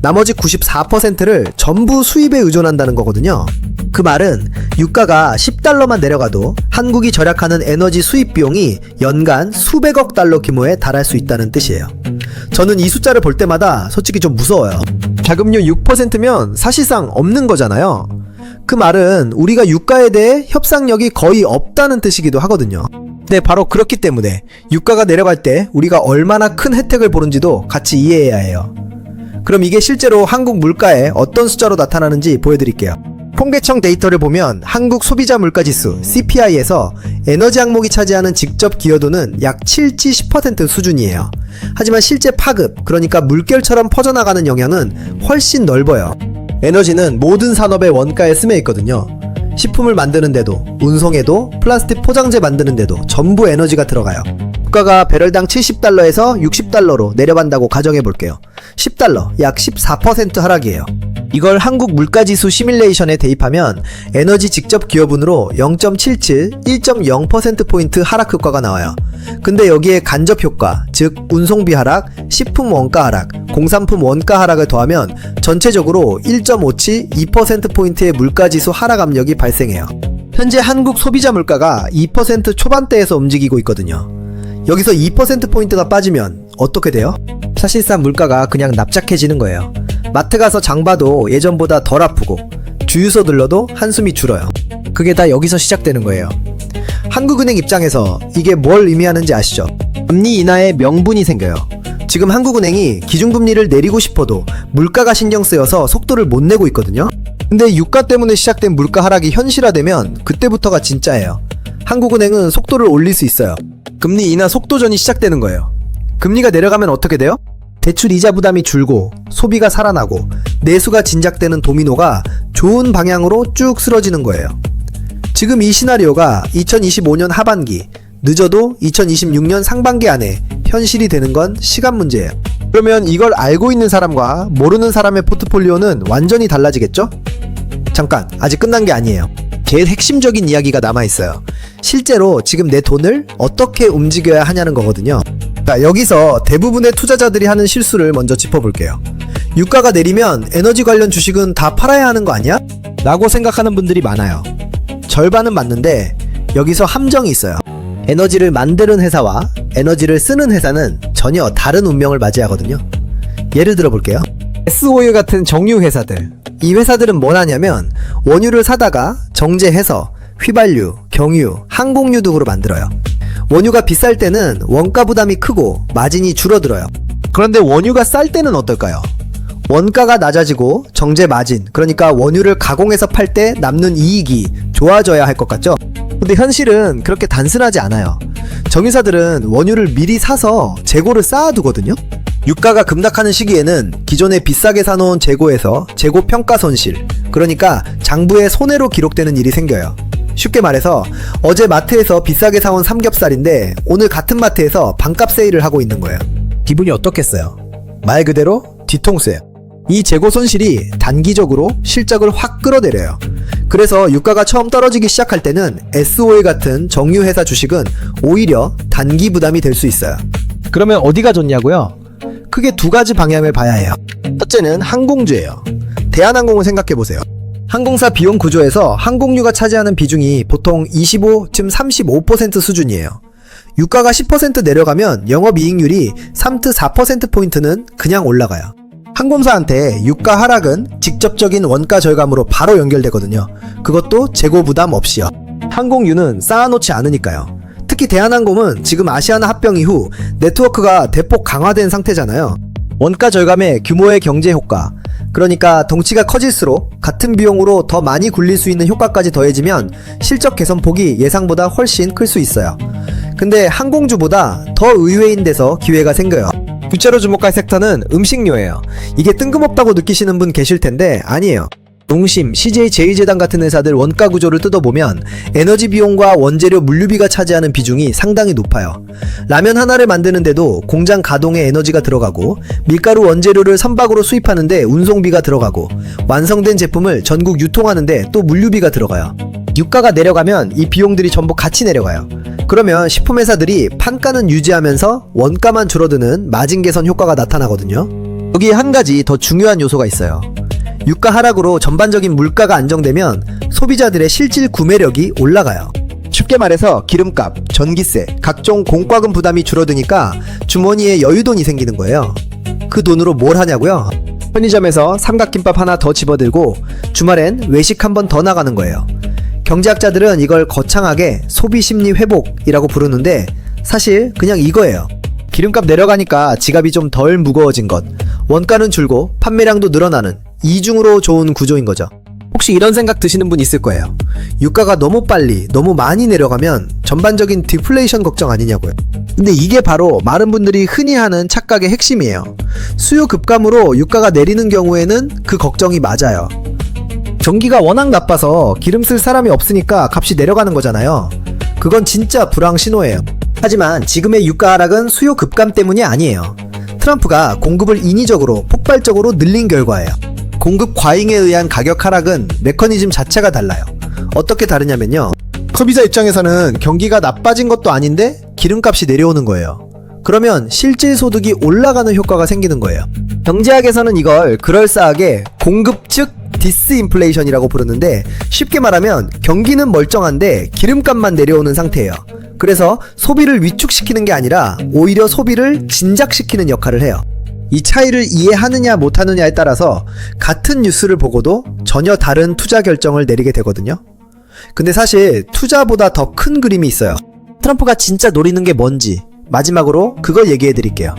나머지 94%를 전부 수입에 의존한다는 거거든요. 그 말은 유가가 10달러만 내려가도 한국이 절약하는 에너지 수입 비용이 연간 수백억 달러 규모에 달할 수 있다는 뜻이에요. 저는 이 숫자를 볼 때마다 솔직히 좀 무서워요. 자금률 6%면 사실상 없는 거잖아요. 그 말은 우리가 유가에 대해 협상력이 거의 없다는 뜻이기도 하거든요. 네, 바로 그렇기 때문에 유가가 내려갈 때 우리가 얼마나 큰 혜택을 보는지도 같이 이해해야 해요. 그럼 이게 실제로 한국 물가에 어떤 숫자로 나타나는지 보여드릴게요. 통계청 데이터를 보면 한국 소비자 물가지수 CPI에서 에너지 항목이 차지하는 직접 기여도는 약 7~10% 수준이에요. 하지만 실제 파급, 그러니까 물결처럼 퍼져나가는 영향은 훨씬 넓어요. 에너지는 모든 산업의 원가에 스며 있거든요. 식품을 만드는데도, 운송에도, 플라스틱 포장재 만드는데도 전부 에너지가 들어가요. 유가가 배럴당 70달러에서 60달러로 내려간다고 가정해볼게요. 10달러, 약 14% 하락이에요. 이걸 한국 물가지수 시뮬레이션에 대입하면 에너지 직접 기여분으로 0.77, 1.0%포인트 하락 효과가 나와요. 근데 여기에 간접 효과, 즉 운송비 하락, 식품 원가 하락, 공산품 원가 하락을 더하면 전체적으로 1.57, 2%포인트의 물가지수 하락 압력이 발생해요. 현재 한국 소비자 물가가 2% 초반대에서 움직이고 있거든요. 여기서 2%포인트가 빠지면 어떻게 돼요? 사실상 물가가 그냥 납작해지는 거예요. 마트 가서 장 봐도 예전보다 덜 아프고 주유소 들러도 한숨이 줄어요. 그게 다 여기서 시작되는 거예요. 한국은행 입장에서 이게 뭘 의미하는지 아시죠? 금리 인하의 명분이 생겨요. 지금 한국은행이 기준금리를 내리고 싶어도 물가가 신경 쓰여서 속도를 못 내고 있거든요. 근데 유가 때문에 시작된 물가 하락이 현실화되면 그때부터가 진짜예요. 한국은행은 속도를 올릴 수 있어요. 금리 인하 속도전이 시작되는 거예요. 금리가 내려가면 어떻게 돼요? 대출 이자 부담이 줄고 소비가 살아나고 내수가 진작되는 도미노가 좋은 방향으로 쭉 쓰러지는 거예요. 지금 이 시나리오가 2025년 하반기, 늦어도 2026년 상반기 안에 현실이 되는 건 시간 문제예요. 그러면 이걸 알고 있는 사람과 모르는 사람의 포트폴리오는 완전히 달라지겠죠? 잠깐, 아직 끝난 게 아니에요. 제일 핵심적인 이야기가 남아있어요. 실제로 지금 내 돈을 어떻게 움직여야 하냐는 거거든요. 자, 여기서 대부분의 투자자들이 하는 실수를 먼저 짚어볼게요. 유가가 내리면 에너지 관련 주식은 다 팔아야 하는 거 아니야? 라고 생각하는 분들이 많아요. 절반은 맞는데 여기서 함정이 있어요. 에너지를 만드는 회사와 에너지를 쓰는 회사는 전혀 다른 운명을 맞이하거든요. 예를 들어 볼게요. S-오일 같은 정유 회사들. 이 회사들은 뭘 하냐면 원유를 사다가 정제해서 휘발유, 경유, 항공유 등으로 만들어요. 원유가 비쌀 때는 원가 부담이 크고 마진이 줄어들어요. 그런데 원유가 쌀 때는 어떨까요? 원가가 낮아지고 정제 마진, 그러니까 원유를 가공해서 팔 때 남는 이익이 좋아져야 할 것 같죠? 근데 현실은 그렇게 단순하지 않아요. 정유사들은 원유를 미리 사서 재고를 쌓아두거든요. 유가가 급락하는 시기에는 기존에 비싸게 사놓은 재고에서 재고 평가 손실, 그러니까 장부에 손해로 기록되는 일이 생겨요. 쉽게 말해서 어제 마트에서 비싸게 사온 삼겹살인데 오늘 같은 마트에서 반값 세일을 하고 있는 거예요. 기분이 어떻겠어요? 말 그대로 뒤통수예요. 이 재고 손실이 단기적으로 실적을 확 끌어내려요. 그래서 유가가 처음 떨어지기 시작할 때는 SOL 같은 정유회사 주식은 오히려 단기 부담이 될 수 있어요. 그러면 어디가 좋냐고요? 크게 두 가지 방향을 봐야 해요. 첫째는 항공주예요. 대한항공을 생각해보세요. 항공사 비용 구조에서 항공유가 차지하는 비중이 보통 25~35% 수준이에요. 유가가 10% 내려가면 영업이익률이 3~4%포인트는 그냥 올라가요. 항공사한테 유가 하락은 직접적인 원가 절감으로 바로 연결되거든요. 그것도 재고 부담 없이요. 항공유는 쌓아놓지 않으니까요. 특히 대한항공은 지금 아시아나 합병 이후 네트워크가 대폭 강화된 상태잖아요. 원가 절감의 규모의 경제 효과, 그러니까 덩치가 커질수록 같은 비용으로 더 많이 굴릴 수 있는 효과까지 더해지면 실적 개선폭이 예상보다 훨씬 클 수 있어요. 근데 항공주보다 더 의외인 데서 기회가 생겨요. 둘째로 주목할 섹터는 음식료예요. 이게 뜬금없다고 느끼시는 분 계실 텐데 아니에요. 농심, CJ 제일제당 같은 회사들 원가 구조를 뜯어보면 에너지 비용과 원재료 물류비가 차지하는 비중이 상당히 높아요. 라면 하나를 만드는데도 공장 가동에 에너지가 들어가고, 밀가루 원재료를 선박으로 수입하는데 운송비가 들어가고, 완성된 제품을 전국 유통하는데 또 물류비가 들어가요. 유가가 내려가면 이 비용들이 전부 같이 내려가요. 그러면 식품회사들이 판가는 유지하면서 원가만 줄어드는 마진 개선 효과가 나타나거든요. 여기에 한 가지 더 중요한 요소가 있어요. 유가 하락으로 전반적인 물가가 안정되면 소비자들의 실질 구매력이 올라가요. 쉽게 말해서 기름값, 전기세, 각종 공과금 부담이 줄어드니까 주머니에 여유돈이 생기는 거예요. 그 돈으로 뭘 하냐고요? 편의점에서 삼각김밥 하나 더 집어들고 주말엔 외식 한 번 더 나가는 거예요. 경제학자들은 이걸 거창하게 소비심리 회복이라고 부르는데 사실 그냥 이거예요. 기름값 내려가니까 지갑이 좀 덜 무거워진 것, 원가는 줄고 판매량도 늘어나는 이중으로 좋은 구조인 거죠. 혹시 이런 생각 드시는 분 있을 거예요. 유가가 너무 빨리, 너무 많이 내려가면 전반적인 디플레이션 걱정 아니냐고요. 근데 이게 바로 많은 분들이 흔히 하는 착각의 핵심이에요. 수요 급감으로 유가가 내리는 경우에는 그 걱정이 맞아요. 경기가 워낙 나빠서 기름 쓸 사람이 없으니까 값이 내려가는 거잖아요. 그건 진짜 불황 신호예요. 하지만 지금의 유가 하락은 수요 급감 때문이 아니에요. 트럼프가 공급을 인위적으로 폭발적으로 늘린 결과예요. 공급 과잉에 의한 가격 하락은 메커니즘 자체가 달라요. 어떻게 다르냐면요. 소비자 입장에서는 경기가 나빠진 것도 아닌데 기름값이 내려오는 거예요. 그러면 실질 소득이 올라가는 효과가 생기는 거예요. 경제학에서는 이걸 그럴싸하게 공급 측 디스인플레이션이라고 부르는데, 쉽게 말하면 경기는 멀쩡한데 기름값만 내려오는 상태예요. 그래서 소비를 위축시키는 게 아니라 오히려 소비를 진작시키는 역할을 해요. 이 차이를 이해하느냐 못하느냐에 따라서 같은 뉴스를 보고도 전혀 다른 투자 결정을 내리게 되거든요. 근데 사실 투자보다 더 큰 그림이 있어요. 트럼프가 진짜 노리는 게 뭔지 마지막으로 그걸 얘기해 드릴게요.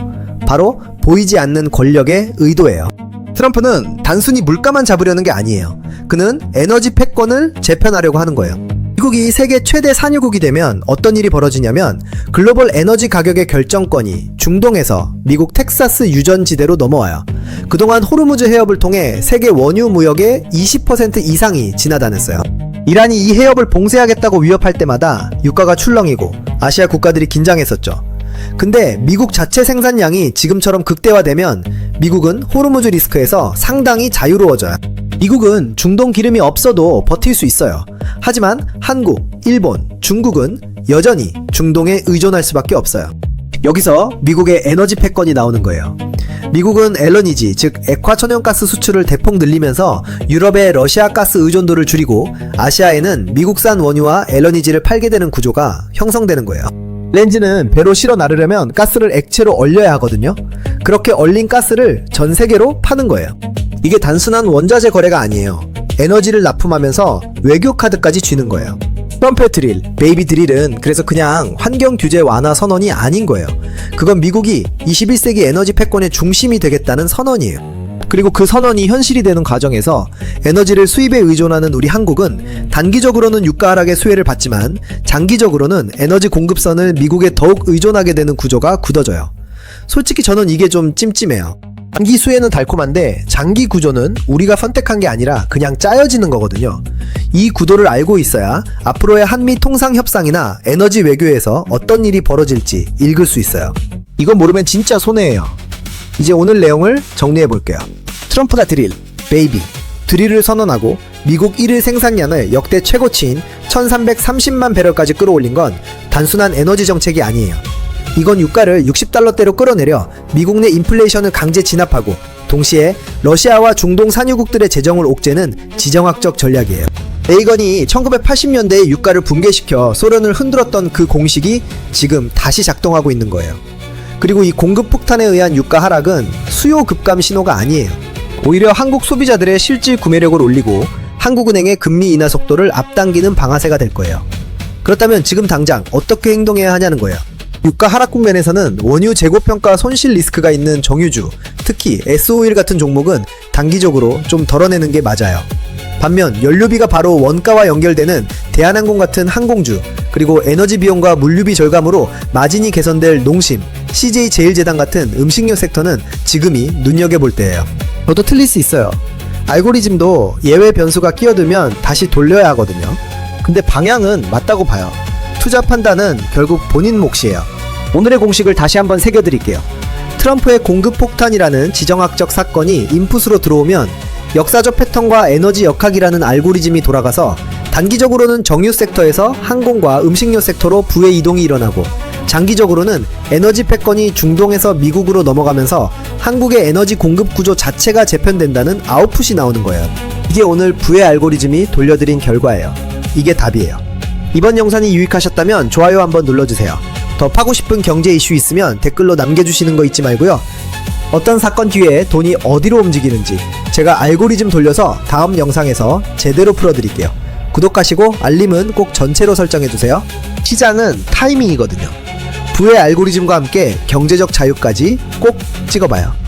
바로 보이지 않는 권력의 의도예요. 트럼프는 단순히 물가만 잡으려는 게 아니에요. 그는 에너지 패권을 재편하려고 하는 거예요. 미국이 세계 최대 산유국이 되면 어떤 일이 벌어지냐면 글로벌 에너지 가격의 결정권이 중동에서 미국 텍사스 유전지대로 넘어와요. 그동안 호르무즈 해협을 통해 세계 원유 무역의 20% 이상이 지나다녔어요. 이란이 이 해협을 봉쇄하겠다고 위협할 때마다 유가가 출렁이고 아시아 국가들이 긴장했었죠. 근데 미국 자체 생산량이 지금처럼 극대화되면 미국은 호르무즈 리스크에서 상당히 자유로워져요. 미국은 중동 기름이 없어도 버틸 수 있어요. 하지만 한국, 일본, 중국은 여전히 중동에 의존할 수밖에 없어요. 여기서 미국의 에너지 패권이 나오는 거예요. 미국은 LNG, 즉 액화천연가스 수출을 대폭 늘리면서 유럽의 러시아 가스 의존도를 줄이고 아시아에는 미국산 원유와 LNG를 팔게 되는 구조가 형성되는 거예요. 렌즈는 배로 실어 나르려면 가스를 액체로 얼려야 하거든요. 그렇게 얼린 가스를 전 세계로 파는 거예요. 이게 단순한 원자재 거래가 아니에요. 에너지를 납품하면서 외교 카드까지 쥐는 거예요. 트럼프의 드릴, 베이비 드릴은 그래서 그냥 환경 규제 완화 선언이 아닌 거예요. 그건 미국이 21세기 에너지 패권의 중심이 되겠다는 선언이에요. 그리고 그 선언이 현실이 되는 과정에서 에너지를 수입에 의존하는 우리 한국은 단기적으로는 유가 하락의 수혜를 받지만 장기적으로는 에너지 공급선을 미국에 더욱 의존하게 되는 구조가 굳어져요. 솔직히 저는 이게 좀 찜찜해요. 단기 수혜는 달콤한데 장기 구조는 우리가 선택한 게 아니라 그냥 짜여지는 거거든요. 이 구도를 알고 있어야 앞으로의 한미 통상 협상이나 에너지 외교에서 어떤 일이 벌어질지 읽을 수 있어요. 이건 모르면 진짜 손해예요. 이제 오늘 내용을 정리해 볼게요. 트럼프가 드릴, 베이비. 드릴을 선언하고 미국 1일 생산량을 역대 최고치인 1330만 배럴까지 끌어올린 건 단순한 에너지 정책이 아니에요. 이건 유가를 60달러대로 끌어내려 미국 내 인플레이션을 강제 진압하고 동시에 러시아와 중동 산유국들의 재정을 옥죄는 지정학적 전략이에요. 레이건이 1980년대에 유가를 붕괴시켜 소련을 흔들었던 그 공식이 지금 다시 작동하고 있는 거예요. 그리고 이 공급 폭탄에 의한 유가 하락은 수요 급감 신호가 아니에요. 오히려 한국 소비자들의 실질 구매력을 올리고 한국은행의 금리 인하 속도를 앞당기는 방아쇠가 될 거예요. 그렇다면 지금 당장 어떻게 행동해야 하냐는 거예요. 유가 하락 국면에서는 원유 재고평가 손실 리스크가 있는 정유주, 특히 S오일 같은 종목은 단기적으로 좀 덜어내는 게 맞아요. 반면 연료비가 바로 원가와 연결되는 대한항공 같은 항공주, 그리고 에너지 비용과 물류비 절감으로 마진이 개선될 농심, CJ제일제당 같은 음식료 섹터는 지금이 눈여겨볼 때예요. 저도 틀릴 수 있어요. 알고리즘도 예외 변수가 끼어들면 다시 돌려야 하거든요. 근데 방향은 맞다고 봐요. 투자 판단은 결국 본인 몫이에요. 오늘의 공식을 다시 한번 새겨드릴게요. 트럼프의 공급 폭탄이라는 지정학적 사건이 인풋으로 들어오면 역사적 패턴과 에너지 역학이라는 알고리즘이 돌아가서 단기적으로는 정유 섹터에서 항공과 음식료 섹터로 부의 이동이 일어나고 장기적으로는 에너지 패권이 중동에서 미국으로 넘어가면서 한국의 에너지 공급 구조 자체가 재편된다는 아웃풋이 나오는 거예요. 이게 오늘 부의 알고리즘이 돌려드린 결과예요. 이게 답이에요. 이번 영상이 유익하셨다면 좋아요 한번 눌러주세요. 더 파고 싶은 경제 이슈 있으면 댓글로 남겨주시는 거 잊지 말고요. 어떤 사건 뒤에 돈이 어디로 움직이는지 제가 알고리즘 돌려서 다음 영상에서 제대로 풀어드릴게요. 구독하시고 알림은 꼭 전체로 설정해주세요. 시장은 타이밍이거든요. 부의 알고리즘과 함께 경제적 자유까지 꼭 찍어봐요.